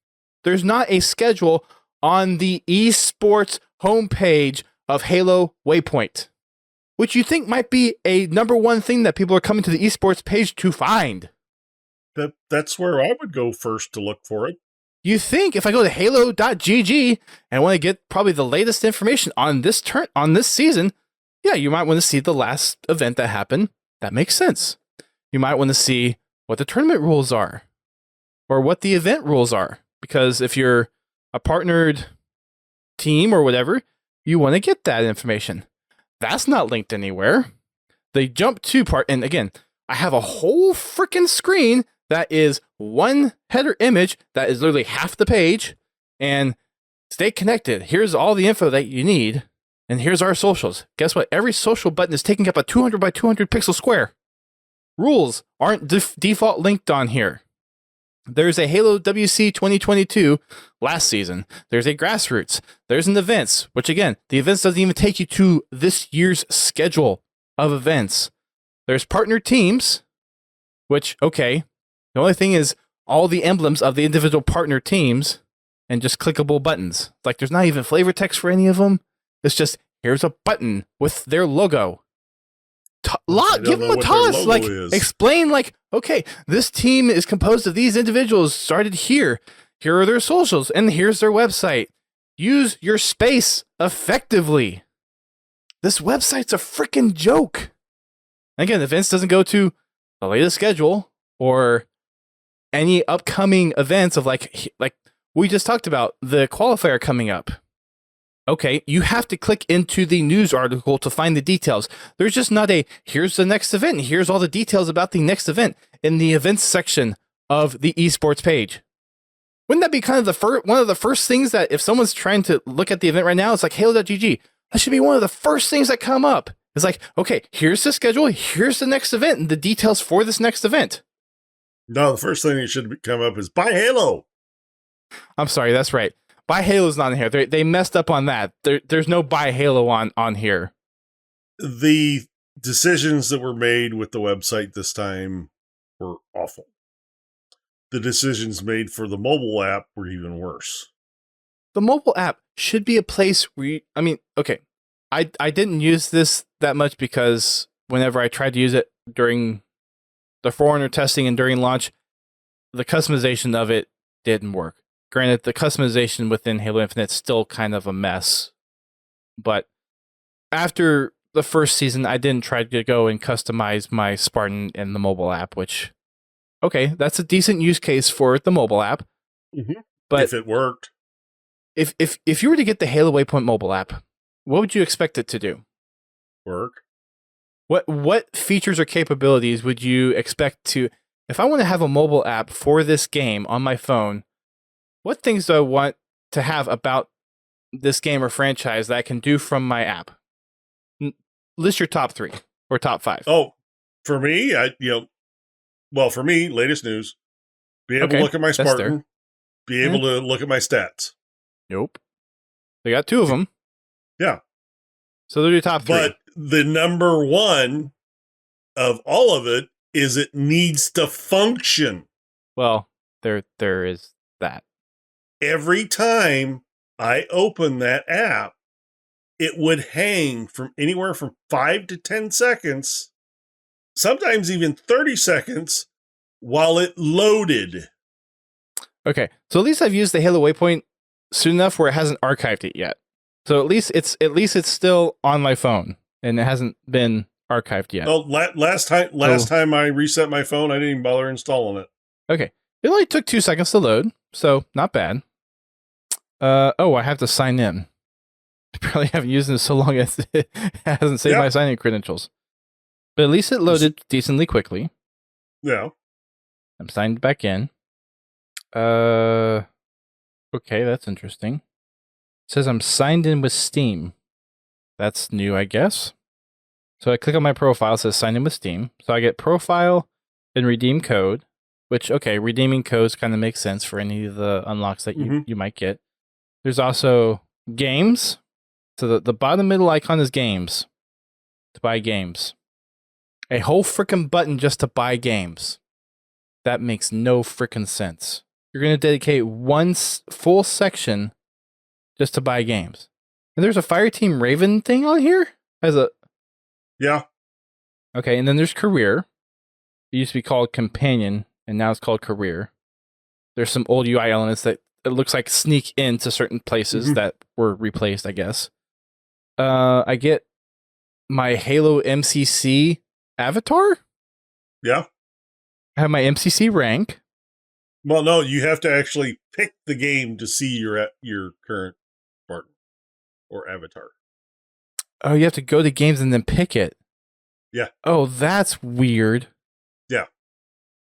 There's not a schedule on the esports homepage of Halo Waypoint, which you think might be a number one thing that people are coming to the esports page to find. That's where I would go first to look for it. You think if I go to halo.gg and want to get probably the latest information on this season, yeah, you might want to see the last event that happened. That makes sense. You might want to see what the tournament rules are or what the event rules are. Because if you're a partnered team or whatever, you want to get that information. That's not linked anywhere. The jump to part, and again, I have a whole freaking screen that is one header image that is literally half the page, and stay connected. Here's all the info that you need, and here's our socials. Guess what? Every social button is taking up a 200 by 200 pixel square. rules aren't default linked on here. There's a Halo WC 2022 last season. There's a grassroots. There's an events, which again, the events doesn't even take you to this year's schedule of events. There's partner teams, which, okay, the only thing is all the emblems of the individual partner teams and just clickable buttons. Like, there's not even flavor text for any of them. It's just, here's a button with their logo. Give them a toss. Like, explain, like, okay, this team is composed of these individuals started here. Here are their socials, and here's their website. Use your space effectively. This website's a freaking joke. Again, events doesn't go to the latest schedule or any upcoming events of like we just talked about the qualifier coming up. Okay, you have to click into the news article to find the details. There's just not a, here's the next event, and here's all the details about the next event in the events section of the esports page. Wouldn't that be kind of one of the first things that if someone's trying to look at the event right now, it's like Halo.gg. That should be one of the first things that come up. It's like, okay, here's the schedule, here's the next event, and the details for this next event. No, the first thing that should come up is buy Halo. I'm sorry, that's right. Buy Halo's not in here. They messed up on that. There's no buy Halo on here. The decisions that were made with the website this time were awful. The decisions made for the mobile app were even worse. The mobile app should be a place where I didn't use this that much because whenever I tried to use it during the Forerunner testing and during launch, the customization of it didn't work. Granted, the customization within Halo Infinite is still kind of a mess. But after the first season, I didn't try to go and customize my Spartan in the mobile app, which, okay, that's a decent use case for the mobile app. Mm-hmm. But if it worked. If you were to get the Halo Waypoint mobile app, what would you expect it to do? Work. What features or capabilities would you expect to... If I want to have a mobile app for this game on my phone, what things do I want to have about this game or franchise that I can do from my app? List your top 3 or top 5. Oh, for me, for me, latest news. Be able to look at my Spartan. Be able to look at my stats. Nope. They got 2 of them. Yeah. So they're your top 3. But the number one of all of it is it needs to function. Well, there is that. Every time I open that app, it would hang from anywhere from 5 to 10 seconds, sometimes even 30 seconds, while it loaded. Okay, so at least I've used the Halo Waypoint soon enough where it hasn't archived it yet. So at least it's still on my phone and it hasn't been archived yet. Oh, last time I reset my phone, I didn't even bother installing it. Okay, it only took 2 seconds to load, so not bad. I have to sign in. I probably haven't used it so long as it hasn't saved my sign-in credentials. But at least it loaded decently quickly. Yeah. I'm signed back in. Okay, that's interesting. It says I'm signed in with Steam. That's new, I guess. So I click on my profile, it says sign in with Steam. So I get profile and redeem code, which, okay, redeeming codes kind of makes sense for any of the unlocks that you might get. There's also games. So the bottom middle icon is games. To buy games. A whole freaking button just to buy games. That makes no freaking sense. You're going to dedicate one full section just to buy games. And there's a Fireteam Raven thing on here? Yeah. Okay, and then there's career. It used to be called companion, and now it's called career. There's some old UI elements that it looks like sneak into certain places that were replaced, I guess. I get my Halo MCC avatar? Yeah. I have my MCC rank. Well, no, you have to actually pick the game to see your current Spartan or avatar. Oh, you have to go to games and then pick it. Yeah. Oh, that's weird. Yeah.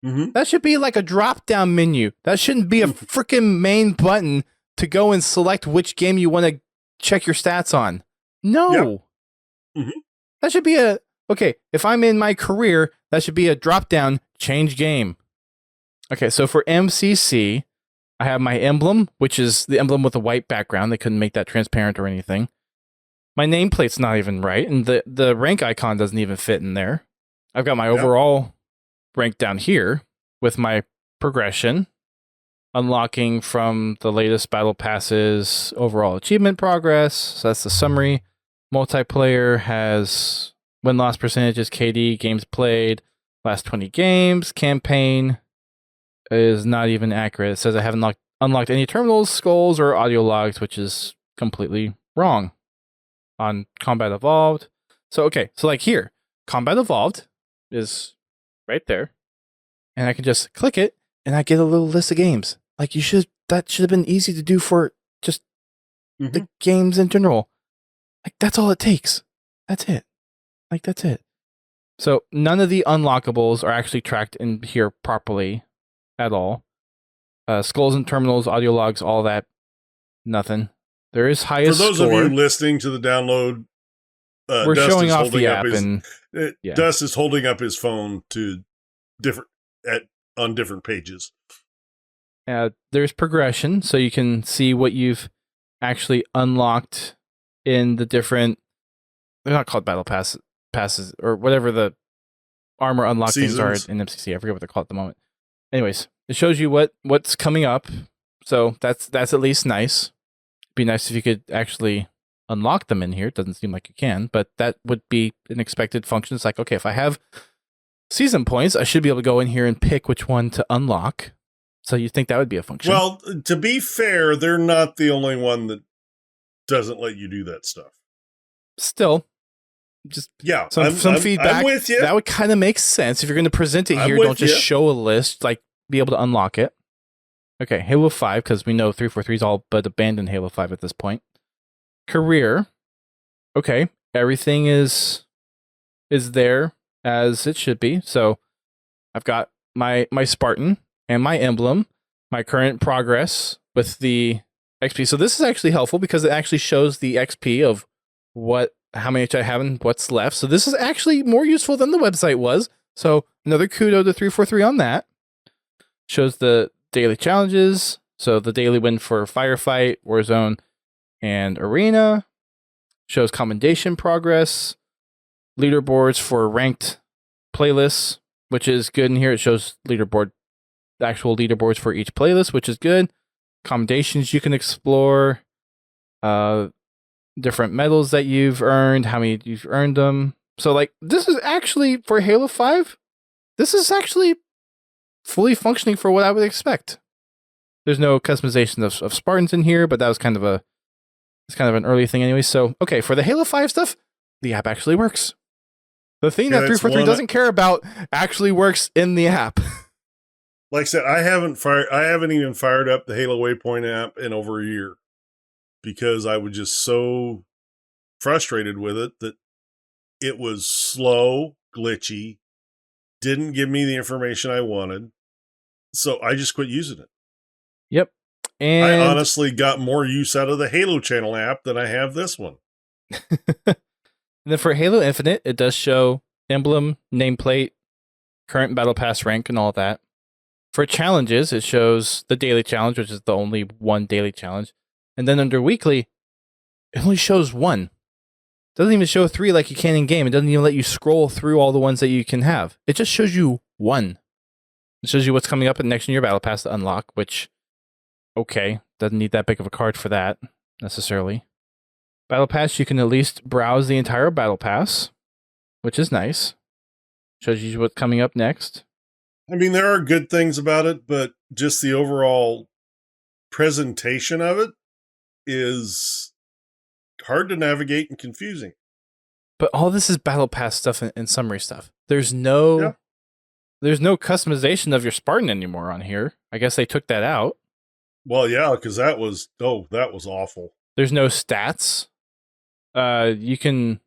Mm-hmm. That should be like a drop-down menu. That shouldn't be a freaking main button to go and select which game you want to check your stats on. No. Yep. Mm-hmm. That should be okay, if I'm in my career, that should be a drop down, change game. Okay, so for MCC, I have my emblem, which is the emblem with a white background. They couldn't make that transparent or anything. My nameplate's not even right, and the rank icon doesn't even fit in there. I've got my overall rank down here with my progression, unlocking from the latest battle passes, overall achievement progress. So that's the summary. Multiplayer has win-loss percentages, KD, games played, last 20 games. Campaign is not even accurate. It says I haven't unlocked any terminals, skulls, or audio logs, which is completely wrong on Combat Evolved. So, okay, so like here, Combat Evolved is right there, and I can just click it, and I get a little list of games. Like that should have been easy to do for just the games in general. Like that's all it takes. That's it. Like that's it. So none of the unlockables are actually tracked in here properly at all. Skulls and terminals, audio logs, all that, nothing. There is highest For those score. of you listening to the download, we're Dust showing is off holding the up app, Dust is holding up his phone to on different pages. There's progression, so you can see what you've actually unlocked in the different. They're not called battle passes or whatever the armor unlock things are in MCC. I forget what they're called at the moment. Anyways, it shows you what's coming up, so that's at least nice. Be nice if you could actually unlock them in here. It doesn't seem like you can, but that would be an expected function. It's like, okay, if I have season points, I should be able to go in here and pick which one to unlock. So you think that would be a function? Well, to be fair, they're not the only one that doesn't let you do that stuff. Still, just some feedback. I'm with you. That would kind of make sense if you're going to present it here. Don't just show a list, like be able to unlock it. Okay, Halo 5, because we know 343's all but abandoned Halo 5 at this point. Career. Okay, everything is there as it should be. So I've got my Spartan and my emblem, my current progress with the XP. So this is actually helpful because it actually shows the XP of how many I have and what's left. So this is actually more useful than the website was. So another kudo to 343 on that. Shows the daily challenges. So the daily win for Firefight, Warzone, and Arena. Shows commendation progress. Leaderboards for ranked playlists, which is good in here. It shows actual leaderboards for each playlist, which is good. Commendations you can explore. Different medals that you've earned, how many you've earned them. So like this is actually for Halo 5, this is actually fully functioning for what I would expect. There's no customization of Spartans in here, but that was kind of an early thing anyway. So okay, for the Halo 5 stuff, the app actually works. The thing that 343 doesn't care about actually works in the app. Like I said, I haven't even fired up the Halo Waypoint app in over a year because I was just so frustrated with it that it was slow, glitchy, didn't give me the information I wanted. So I just quit using it. Yep. And I honestly got more use out of the Halo Channel app than I have this one. And then for Halo Infinite, it does show emblem, nameplate, current battle pass rank, and all that. For challenges, it shows the daily challenge, which is the only one daily challenge. And then under weekly, it only shows one. It doesn't even show 3 like you can in game. It doesn't even let you scroll through all the ones that you can have. It just shows you one. It shows you what's coming up next in your battle pass to unlock, which, okay, doesn't need that big of a card for that, necessarily. Battle pass, you can at least browse the entire battle pass, which is nice. Shows you what's coming up next. I mean, there are good things about it, but just the overall presentation of it is hard to navigate and confusing. But all this is battle pass stuff and summary stuff. There's no customization of your Spartan anymore on here. I guess they took that out. Well, yeah, because that was awful. There's no stats. You can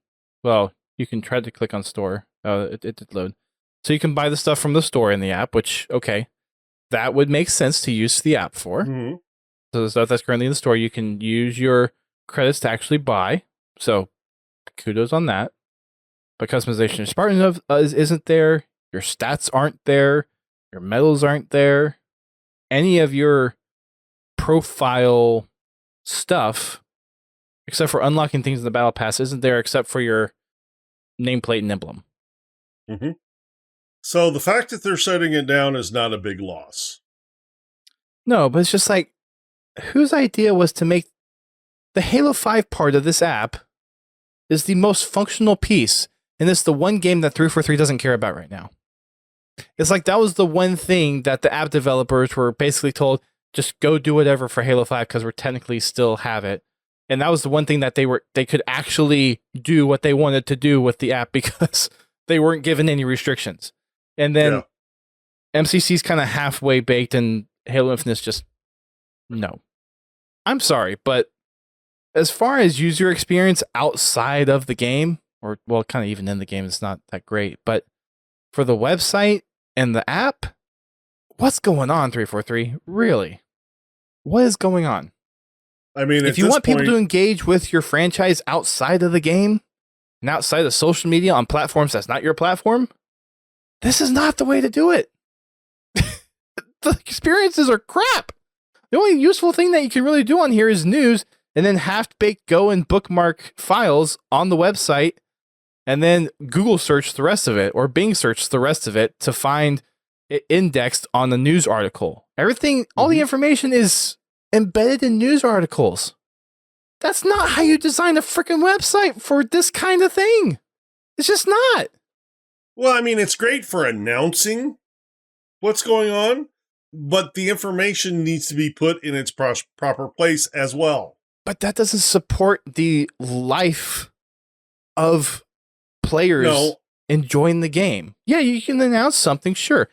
try to click on store. It did load. So you can buy the stuff from the store in the app, which, okay, that would make sense to use the app for. Mm-hmm. So the stuff that's currently in the store, you can use your credits to actually buy. So kudos on that. But customization of Spartan isn't there. Your stats aren't there. Your medals aren't there. Any of your profile stuff, except for unlocking things in the battle pass, isn't there except for your nameplate and emblem. Mm-hmm. So the fact that they're shutting it down is not a big loss. No, but it's just like, whose idea was to make the Halo 5 part of this app is the most functional piece, and it's the one game that 343 doesn't care about right now. It's like that was the one thing that the app developers were basically told, just go do whatever for Halo 5 because we're technically still have it. And that was the one thing that they could actually do what they wanted to do with the app because they weren't given any restrictions. And then MCC's kind of halfway baked and Halo Infinite's just, no. I'm sorry, but as far as user experience outside of the game, or well, kind of even in the game, it's not that great. But for the website and the app, what's going on, 343? Really? What is going on? I mean, if you want people to engage with your franchise outside of the game and outside of social media on platforms that's not your platform, this is not the way to do it. The experiences are crap. The only useful thing that you can really do on here is news, and then half-baked go and bookmark files on the website, and then Google search the rest of it, or Bing search the rest of it to find it indexed on the news article. Everything, all the information is embedded in news articles. That's not how you design a freaking website for this kind of thing. It's just not. Well, I mean, it's great for announcing what's going on, but the information needs to be put in its proper place as well. But that doesn't support the life of players enjoying the game. Yeah, you can announce something, sure.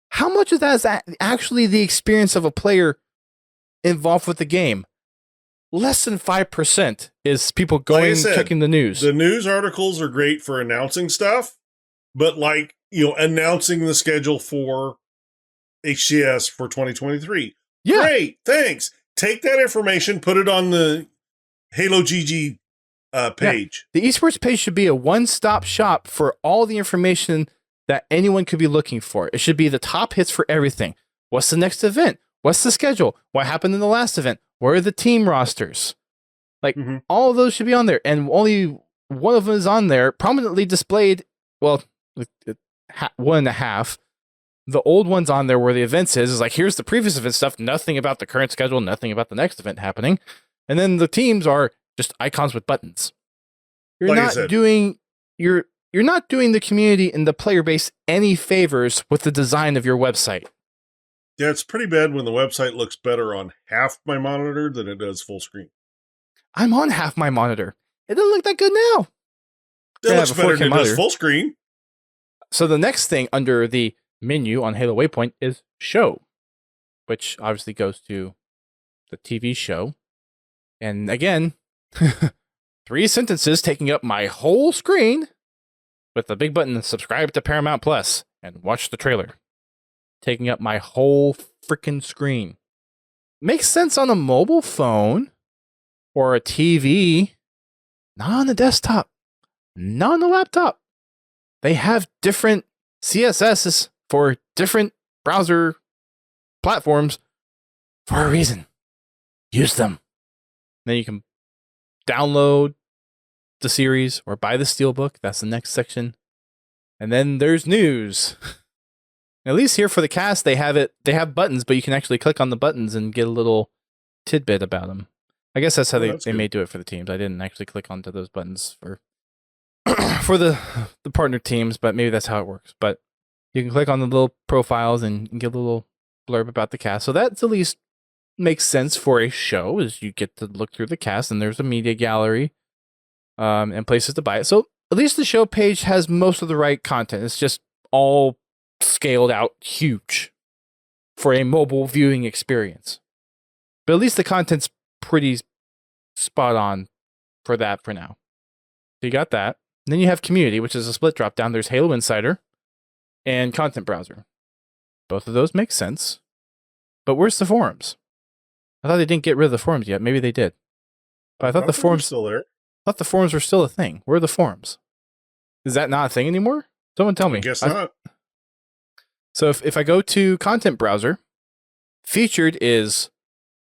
How much of that is actually the experience of a player involved with the game? Less than 5% is people going and checking the news. The news articles are great for announcing stuff, but announcing the schedule for HCS for 2023. Yeah. Great, thanks. Take that information, put it on the Halo GG page. Yeah. The esports page should be a one-stop shop for all the information that anyone could be looking for. It should be the top hits for everything. What's the next event? What's the schedule? What happened in the last event? Where are the team rosters? Like, all of those should be on there. And only one of them is on there, prominently displayed, well, 1.5. The old one's on there where the events is like, here's the previous event stuff, nothing about the current schedule, nothing about the next event happening. And then the teams are just icons with buttons. You're not doing the community and the player base any favors with the design of your website. Yeah, it's pretty bad when the website looks better on half my monitor than it does full screen. I'm on half my monitor. It doesn't look that good now. It looks better than it does full screen. So the next thing under the menu on Halo Waypoint is show, which obviously goes to the TV show. And again, 3 sentences taking up my whole screen with the big button, subscribe to Paramount Plus and watch the trailer. Taking up my whole freaking screen. Makes sense on a mobile phone or a TV, not on the desktop, not on the laptop. They have different CSSs for different browser platforms for a reason. Use them. Then you can download the series or buy the Steelbook. That's the next section. And then there's news. At least here for the cast, they have buttons, but you can actually click on the buttons and get a little tidbit about them. I guess that's how they may do it for the teams. I didn't actually click onto those buttons for for the partner teams, but maybe that's how it works. But you can click on the little profiles and get a little blurb about the cast. So that's at least makes sense for a show, is you get to look through the cast and there's a media gallery and places to buy it. So at least the show page has most of the right content. It's just all scaled out huge for a mobile viewing experience. But at least the content's pretty spot on for that for now. So you got that. And then you have community, which is a split drop down. There's Halo Insider and Content Browser. Both of those make sense. But where's the forums? I thought they didn't get rid of the forums yet. Maybe they did. But I thought the forums still there. I thought the forums were still a thing. Where are the forums? Is that not a thing anymore? Someone tell me. I guess not. So if I go to content browser, featured is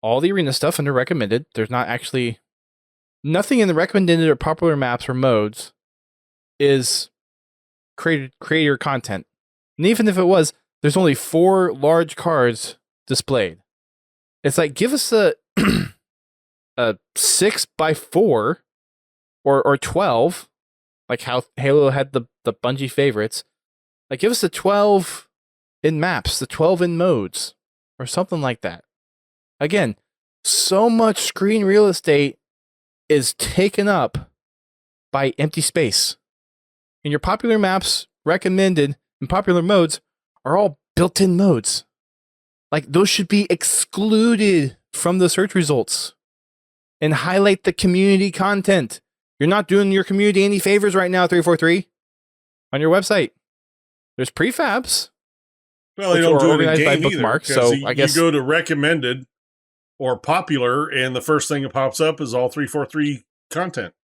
all the arena stuff under recommended. There's not actually nothing in the recommended or popular maps or modes is creator content. And even if it was, there's only 4 large cards displayed. It's like, give us a 6x4 or 12, like how Halo had the Bungie favorites. Like, give us the 12 in maps, the 12 in modes, or something like that. Again, so much screen real estate is taken up by empty space. And your popular maps, recommended, and popular modes are all built-in modes. Like, those should be excluded from the search results and highlight the community content. You're not doing your community any favors right now, 343, on your website. There's prefabs. Well, they don't do it in game either. Bookmarks, so I guess you go to recommended or popular, and the first thing that pops up is all 343 content.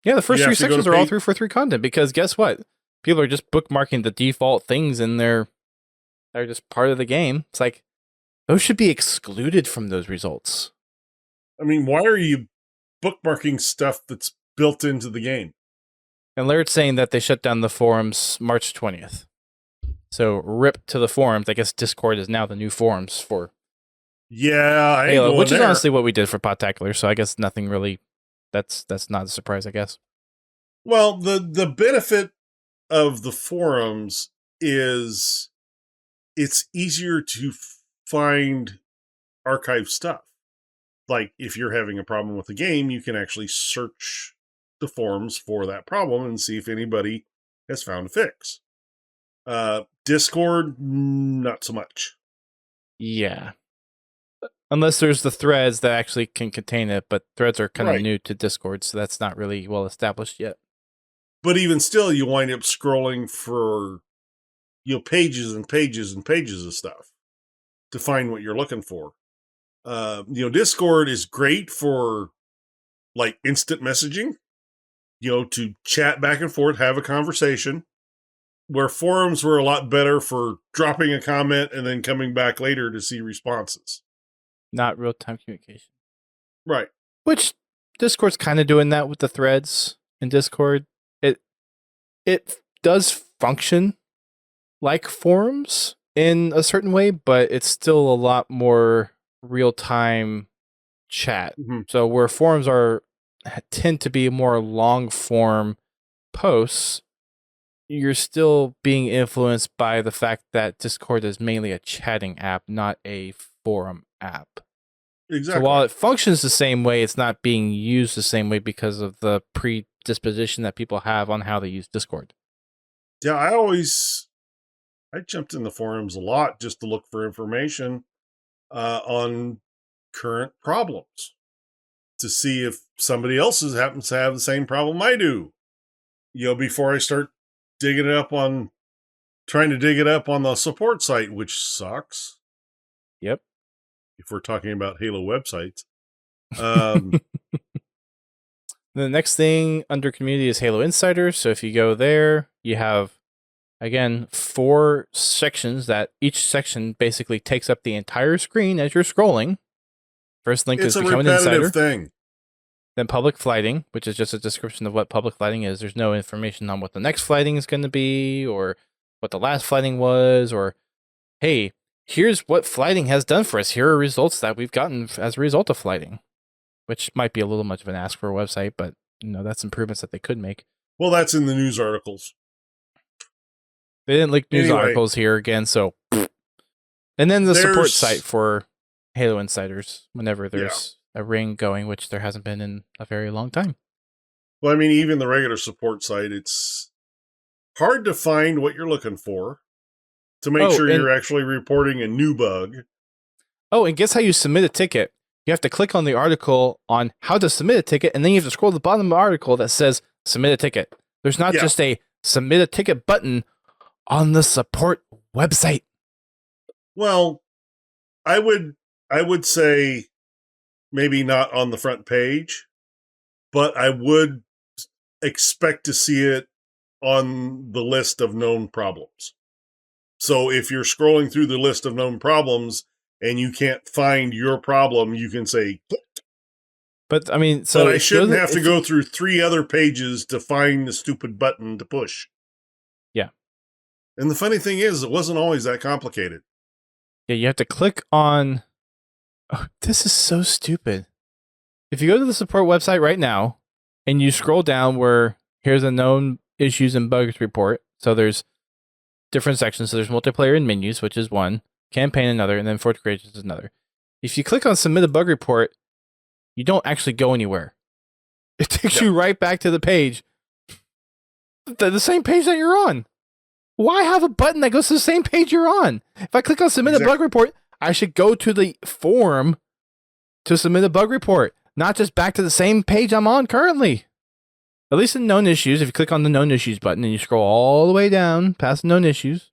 Yeah, the first 3 sections are all 343 content, because guess what? People are just bookmarking the default things in they're just part of the game. It's like, those should be excluded from those results. I mean, why are you bookmarking stuff that's built into the game? And Laird's saying that they shut down the forums March 20th. So rip to the forums. I guess Discord is now the new forums for Halo, which is honestly what we did for Podtacular. So I guess nothing really. That's not a surprise, I guess. Well, the benefit of the forums is it's easier to find archive stuff. Like, if you're having a problem with the game, you can actually search the forums for that problem and see if anybody has found a fix. Discord, not so much. Yeah. Unless there's the threads that actually can contain it, but threads are kind of new to Discord, so that's not really well established yet. But even still, you wind up scrolling for pages and pages and pages of stuff to find what you're looking for. Discord is great for like instant messaging, to chat back and forth, have a conversation, where forums were a lot better for dropping a comment and then coming back later to see responses. Not real-time communication. Right. Which Discord's kind of doing that with the threads in Discord. It does function like forums in a certain way, but it's still a lot more real-time chat. Mm-hmm. So where forums tend to be more long-form posts, you're still being influenced by the fact that Discord is mainly a chatting app, not a forum app. Exactly. So while it functions the same way, it's not being used the same way because of the predisposition that people have on how they use Discord. Yeah, I jumped in the forums a lot just to look for information on current problems, to see if somebody else happens to have the same problem I do. Before I start trying to dig it up on the support site, which sucks. Yep. If we're talking about Halo websites. The next thing under community is Halo Insider. So if you go there, you have, again, 4 sections that each section basically takes up the entire screen as you're scrolling. First link is Become an Insider. Thing. Then public flighting, which is just a description of what public flighting is. There's no information on what the next flighting is going to be, or what the last flighting was, or, hey, here's what flighting has done for us. Here are results that we've gotten as a result of flighting, which might be a little much of an ask for a website, but that's improvements that they could make. Well, that's in the news articles. They didn't link news articles here again, so. And then the support site for Halo Insiders whenever there's a ring going, which there hasn't been in a very long time. Well, I mean, even the regular support site, it's hard to find what you're looking for to make sure you're actually reporting a new bug. Oh, and guess how you submit a ticket? You have to click on the article on how to submit a ticket, and then you have to scroll to the bottom of the article that says submit a ticket. There's not just a submit a ticket button on the support website. Well, I would say maybe not on the front page, but I would expect to see it on the list of known problems. So if you're scrolling through the list of known problems and you can't find your problem, you can say, click. But I mean, so but I shouldn't have to go through 3 other pages to find the stupid button to push. Yeah. And the funny thing is, it wasn't always that complicated. Yeah, you have to click on... Oh, this is so stupid. If you go to the support website right now, and you scroll down where here's a known issues and bugs report, so there's different sections. So there's multiplayer and menus, which is one, campaign another, and then Forge Creations is another. If you click on submit a bug report, you don't actually go anywhere. It takes you right back to the page. The same page that you're on. Why have a button that goes to the same page you're on? If I click on submit a bug report, I should go to the form to submit a bug report, not just back to the same page I'm on currently. At least in known issues, if you click on the known issues button and you scroll all the way down past known issues,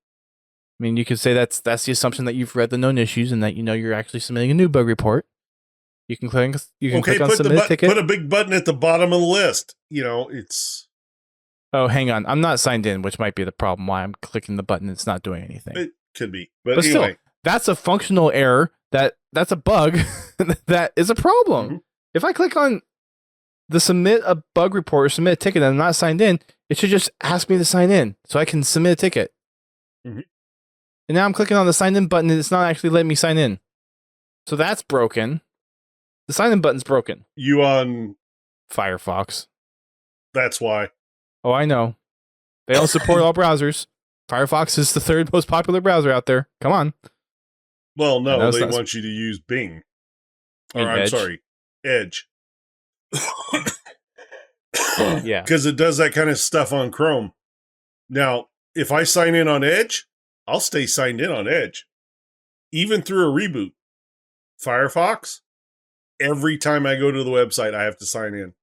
I mean, you could say that's the assumption that you've read the known issues and that you know you're actually submitting a new bug report. You can click on submit a ticket. Put a big button at the bottom of the list. You know, it's... Oh, hang on. I'm not signed in, which might be the problem why I'm clicking the button and it's not doing anything. It could be. But anyway. Still, that's a functional error. That's a bug that is a problem. Mm-hmm. If I click on the submit a bug report or submit a ticket and I'm not signed in, it should just ask me to sign in so I can submit a ticket. Mm-hmm. And now I'm clicking on the sign in button and it's not actually letting me sign in. So that's broken. The sign in button's broken. You on Firefox. That's why. Oh, I know. They don't support all browsers. Firefox is the 3rd most popular browser out there. Come on. Well, no, they want you to use Bing. Or I'm sorry, Edge. Yeah. Because it does that kind of stuff on Chrome. Now, if I sign in on Edge, I'll stay signed in on Edge. Even through a reboot. Firefox, every time I go to the website, I have to sign in.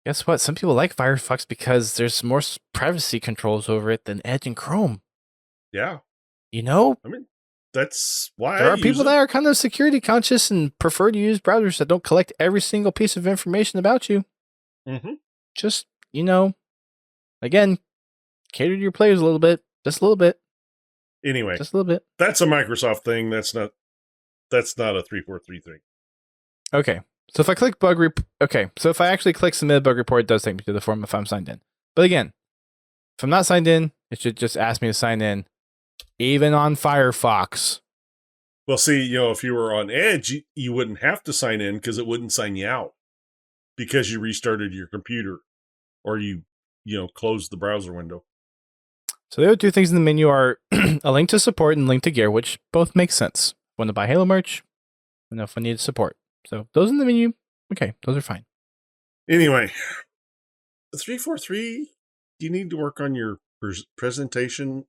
Guess what? Some people like Firefox because there's more privacy controls over it than Edge and Chrome. Yeah. You know? I mean, that's why there are people that are kind of security conscious and prefer to use browsers that don't collect every single piece of information about you. Mm-hmm. Just, you know, again, cater to your players a little bit. Just a little bit. Anyway. Just a little bit. That's a Microsoft thing. That's not a 343 thing. Okay. So if I click so if I actually click submit a bug report, it does take me to the form if I'm signed in. But again, if I'm not signed in, it should just ask me to sign in, even on Firefox. Well, see, you know, if you were on Edge, you wouldn't have to sign in because it wouldn't sign you out because you restarted your computer or you closed the browser window. So the other 2 things in the menu are a link to support and link to gear, which both make sense. Want to buy Halo merch? I know if I need support. So those in the menu, okay, those are fine. Anyway, 343, you need to work on your presentation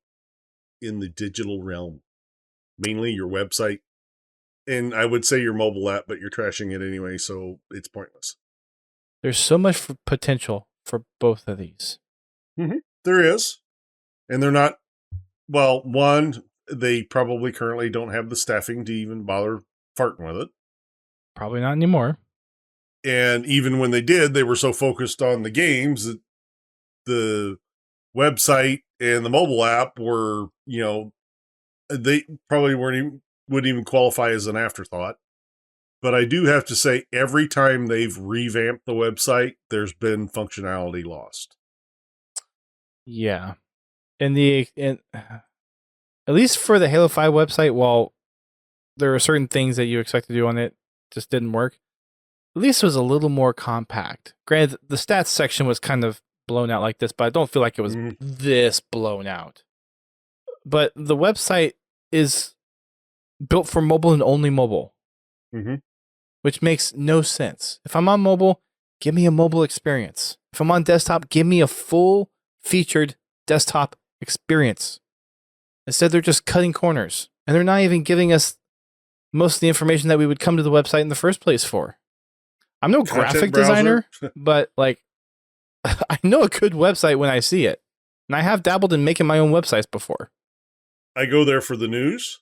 in the digital realm, mainly your website, and I would say your mobile app, but you're trashing it anyway, so it's pointless. There's so much potential for both of these. Mm-hmm. There is, and they're not. Well, one, they probably currently don't have the staffing to even bother farting with it. Probably not anymore. And even when they did, they were so focused on the games that the website and the mobile app were, they probably wouldn't even qualify as an afterthought. But I do have to say, every time they've revamped the website, there's been functionality lost. Yeah. At least for the Halo 5 website, while there are certain things that you expect to do on it, just didn't work. At least it was a little more compact. Granted, the stats section was kind of blown out like this, but I don't feel like it was this blown out. But the website is built for mobile and only mobile, which makes no sense. If I'm on mobile, give me a mobile experience. If I'm on desktop, give me a full featured desktop experience. Instead, they're just cutting corners, and they're not even giving us most of the information that we would come to the website in the first place for. I'm no graphic designer, but like, I know a good website when I see it. And I have dabbled in making my own websites before. I go there for the news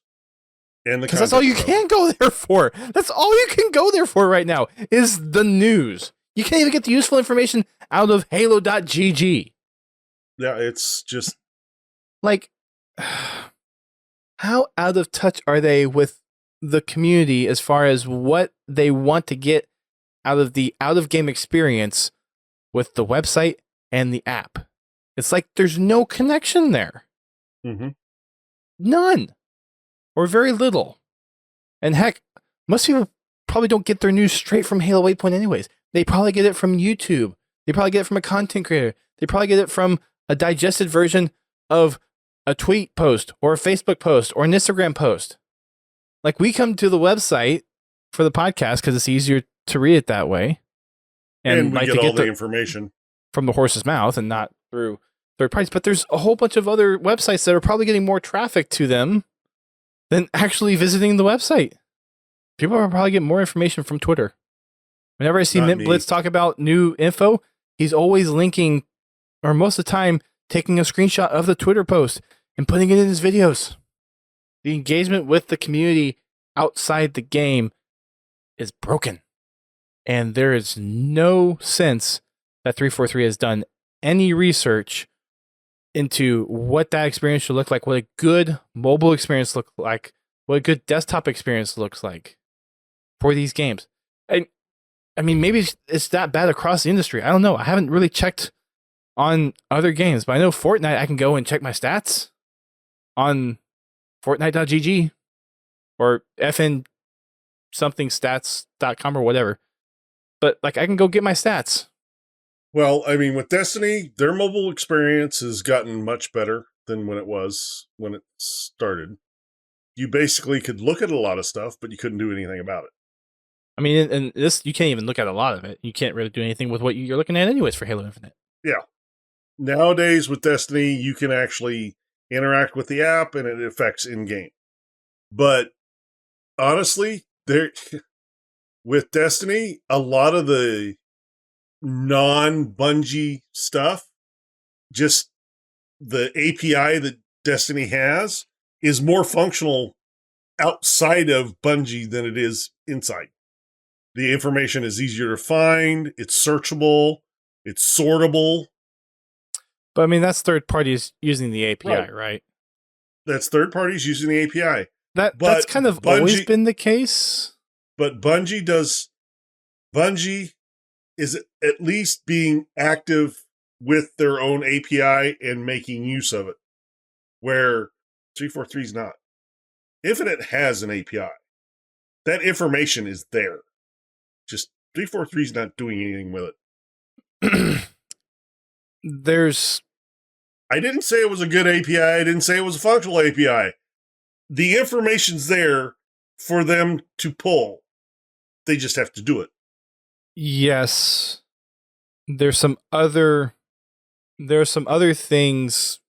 and the, because that's all you can go there for. That's all you can go there for right now is the news. You can't even get the useful information out of Halo.gg. Yeah, it's just Like, how out of touch are they with the community as far as what they want to get out of the out of game experience with the website and the app? It's like there's no connection there. mm-hmm. None. Or very little. And heck, most people probably don't get their news straight from Halo Waypoint anyways. They probably get it from YouTube. They probably get it from a content creator. They probably get it from a digested version of a tweet post or a Facebook post or an Instagram post. Like, we come to the website for the podcast because it's easier to read it that way. And we like get to all get the information from the horse's mouth and not through third parties. But there's a whole bunch of other websites that are probably getting more traffic to them than actually visiting the website. People are probably getting more information from Twitter. Whenever I see Mint Blitz talk about new info, he's always linking, or most of the time, taking a screenshot of the Twitter post and putting it in his videos. The engagement with the community outside the game is broken. And there is no sense that 343 has done any research into what that experience should look like, what a good mobile experience looks like, what a good desktop experience looks like for these games. And I mean, maybe it's that bad across the industry. I don't know. I haven't really checked on other games, but I know Fortnite, I can go and check my stats on Fortnite.gg or fn something stats.com or whatever. But like, I can go get my stats. Well, I mean, with Destiny, their mobile experience has gotten much better than when it was when it started. You basically could look at a lot of stuff, but you couldn't do anything about it. I mean, and this, you can't even look at a lot of it. You can't really do anything with what you're looking at anyways for Halo Infinite. Yeah. Nowadays with Destiny, you can actually interact with the app and it affects in-game. But honestly, with Destiny, a lot of the non-Bungie stuff, just the API that Destiny has, is more functional outside of Bungie than it is inside. The information is easier to find, it's searchable, it's sortable. But I mean, that's third parties using the API, right? That's third parties using the API. That's kind of always been the case. But Bungie is at least being active with their own API and making use of it, where 343 is not. Infinite has an API. That information is there. Just 343 is not doing anything with it. I didn't say it was a good API. I didn't say it was a functional API. The information's there for them to pull. They just have to do it. Yes. There's some other things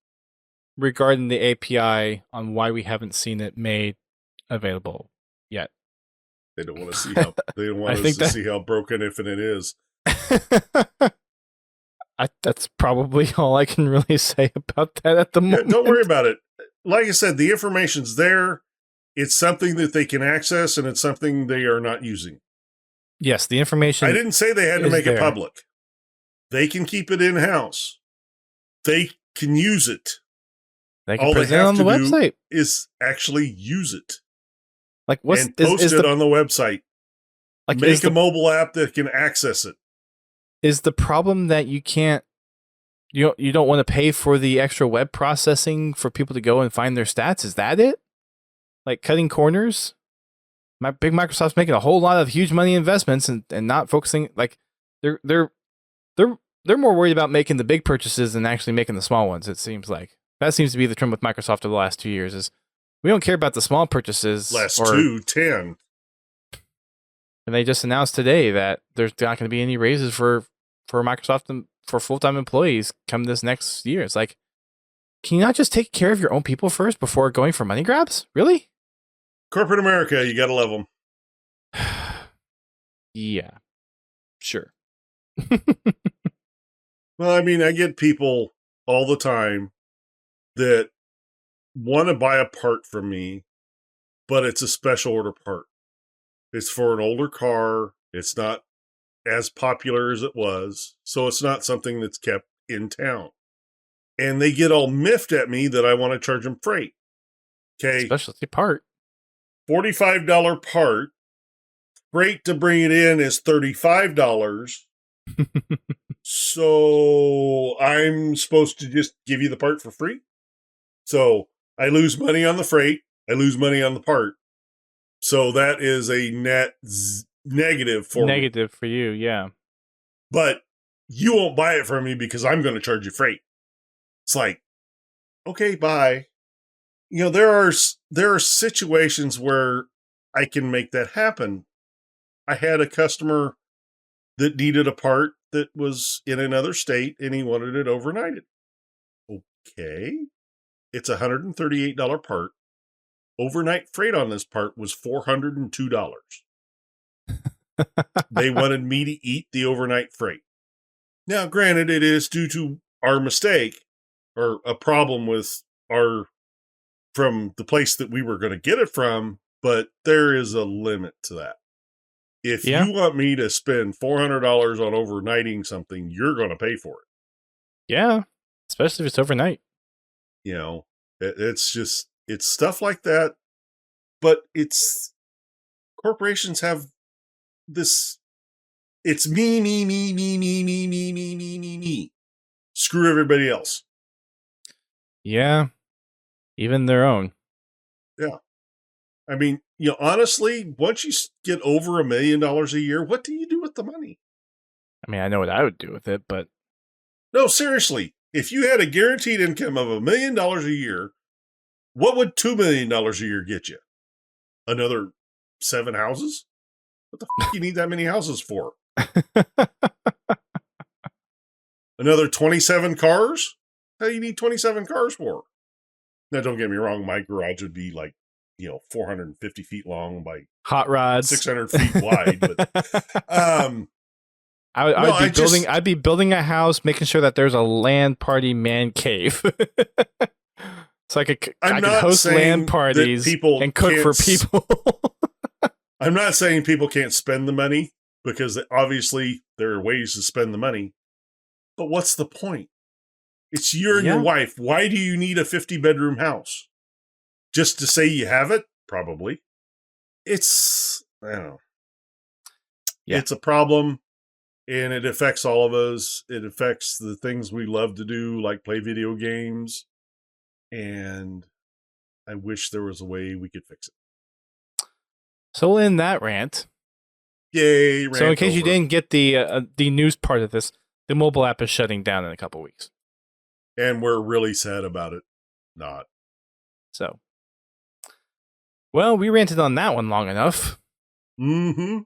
regarding the API on why we haven't seen it made available yet. They don't want to see how see how broken Infinite is. That's probably all I can really say about that at the moment. Don't worry about it. Like I said, the information's there. It's something that they can access, and it's something they are not using. Yes, the information. I didn't say they had to make it public. They can keep it in-house. They can use it. They can present it on the website. Is actually use it. Like, post it on the website. Like, make a mobile app that can access it. Is the problem that you can't, you don't want to pay for the extra web processing for people to go and find their stats? Is that it? Like, cutting corners? Big Microsoft's making a whole lot of huge money investments and not focusing. Like, they're more worried about making the big purchases than actually making the small ones. It seems like that seems to be the trend with Microsoft over the last 2 years. Is we don't care about the small purchases. 10. And they just announced today that there's not going to be any raises for Microsoft and for full-time employees come this next year. It's like, can you not just take care of your own people first before going for money grabs? Really? Corporate America, you got to love them. Yeah, sure. Well, I mean, I get people all the time that want to buy a part from me, but it's a special order part. It's for an older car. It's not as popular as it was, so it's not something that's kept in town. and they get all miffed at me that I want to charge them freight. Okay. Specialty part. $45 part. Freight to bring it in is $35. So I'm supposed to just give you the part for free? So I lose money on the freight. I lose money on the part. So that is a net negative for me. Negative for you, yeah. But you won't buy it from me because I'm going to charge you freight. It's like, okay, bye. You know, there are situations where I can make that happen. I had a customer that needed a part that was in another state and he wanted it overnighted. Okay. It's a $138 part. Overnight freight on this part was $402. They wanted me to eat the overnight freight. Now, granted, it is due to our mistake or a problem with from the place that we were going to get it from, but there is a limit to that. If you want me to spend $400 on overnighting something, you're going to pay for it. Yeah, especially if it's overnight. You know, it's stuff like that. But corporations have this, it's me. Screw everybody else. Yeah, even their own. Yeah. I mean, you know, honestly, once you get over $1 million a year, what do you do with the money? I mean, I know what I would do with it, but... No, seriously. If you had a guaranteed income of $1 million a year, what would $2 million a year get you? Another 7 houses? What the fuck you need that many houses for? Another 27 cars? How do you need 27 cars for? Now, don't get me wrong. My garage would be like, 450 feet long by hot rods, 600 feet wide. But, I'd be building a house, making sure that there's a land party man cave. So I could host land parties and cook for people. I'm not saying people can't spend the money, because obviously there are ways to spend the money. But what's the point? It's you and your wife. Why do you need a 50-bedroom house? Just to say you have it? Probably. I don't know. Yeah. It's a problem, and it affects all of us. It affects the things we love to do, like play video games. And I wish there was a way we could fix it. So we'll end that rant. Yay, rant. So in case you didn't get the news part of this, the mobile app is shutting down in a couple weeks. And we're really sad about it. Not. So. Well, we ranted on that one long enough. Mm-hmm.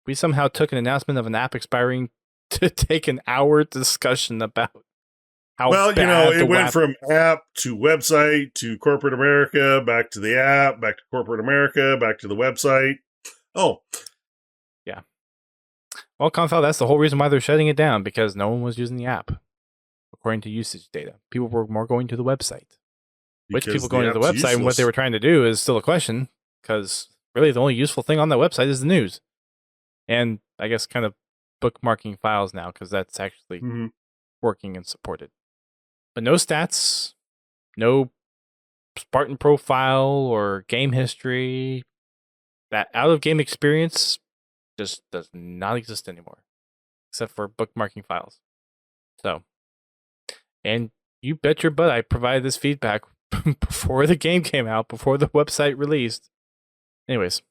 We somehow took an announcement of an app expiring to take an hour discussion about how bad it went from app to website to corporate America, back to the app, back to corporate America, back to the website. Oh. Yeah. Well, Confound, that's the whole reason why they're shutting it down, because no one was using the app, according to usage data. People were more going to the website. Which people going to the website useless. And what they were trying to do is still a question, because really the only useful thing on that website is the news. And I guess kind of bookmarking files now, because that's actually working and supported. But no stats, no Spartan profile or game history. That out-of-game experience just does not exist anymore, except for bookmarking files. So, and you bet your butt I provided this feedback before the game came out, before the website released. Anyways,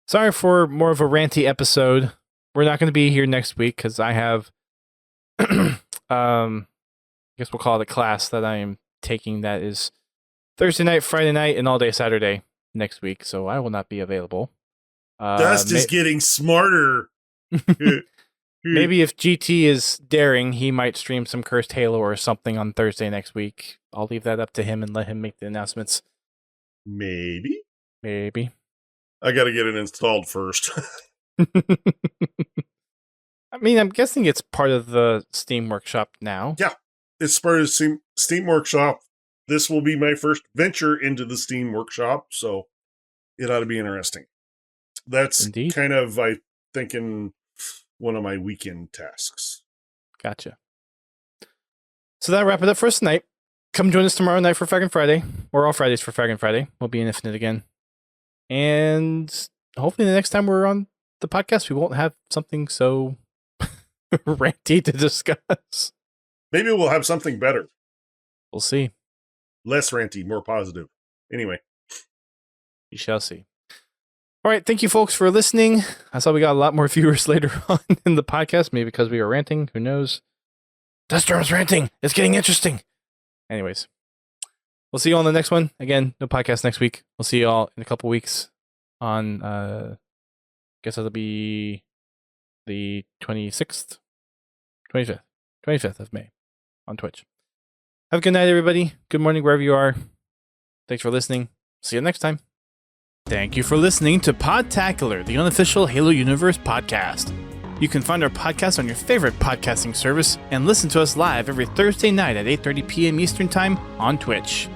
sorry for more of a ranty episode. We're not going to be here next week because I have, I guess we'll call it a class that I am taking that is Thursday night, Friday night, and all day Saturday next week. So I will not be available. Dust is getting smarter. Maybe if GT is daring, he might stream some Cursed Halo or something on Thursday next week. I'll leave that up to him and let him make the announcements. Maybe. I got to get it installed first. I mean, I'm guessing it's part of the Steam Workshop now. Yeah, it's part of the Steam Workshop. This will be my first venture into the Steam Workshop, so it ought to be interesting. That's Indeed. Kind of, I thinking, one of my weekend tasks. Gotcha. So that'll wrap it up for us tonight. Come join us tomorrow night for Fraggin' Friday, or all Fridays for Fraggin' Friday. We'll be in Infinite again. And hopefully the next time we're on the podcast, we won't have something so ranty to discuss. Maybe we'll have something better. We'll see. Less ranty, more positive. Anyway. We shall see. All right. Thank you, folks, for listening. I saw we got a lot more viewers later on in the podcast, maybe because we were ranting. Who knows? Deathstorm's ranting. It's getting interesting. Anyways, we'll see you on the next one. Again, no podcast next week. We'll see you all in a couple weeks on, guess that'll be the 25th of May on Twitch. Have a good night, everybody. Good morning, wherever you are. Thanks for listening. See you next time. Thank you for listening to Podtacular, the unofficial Halo Universe podcast. You can find our podcast on your favorite podcasting service and listen to us live every Thursday night at 8:30 p.m. Eastern Time on Twitch.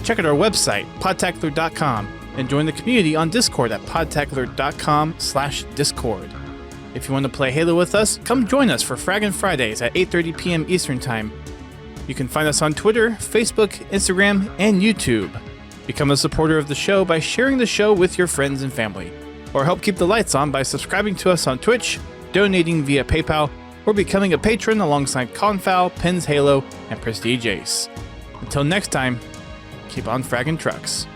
Check out our website, podtacular.com, and join the community on Discord at podtacular.com/discord. If you want to play Halo with us, come join us for Fraggin' Fridays at 8:30 p.m. Eastern Time. You can find us on Twitter, Facebook, Instagram, and YouTube. Become a supporter of the show by sharing the show with your friends and family, or help keep the lights on by subscribing to us on Twitch, donating via PayPal, or becoming a patron alongside Confal, Pins Halo, and Prestige Ace. Until next time, keep on fragging trucks.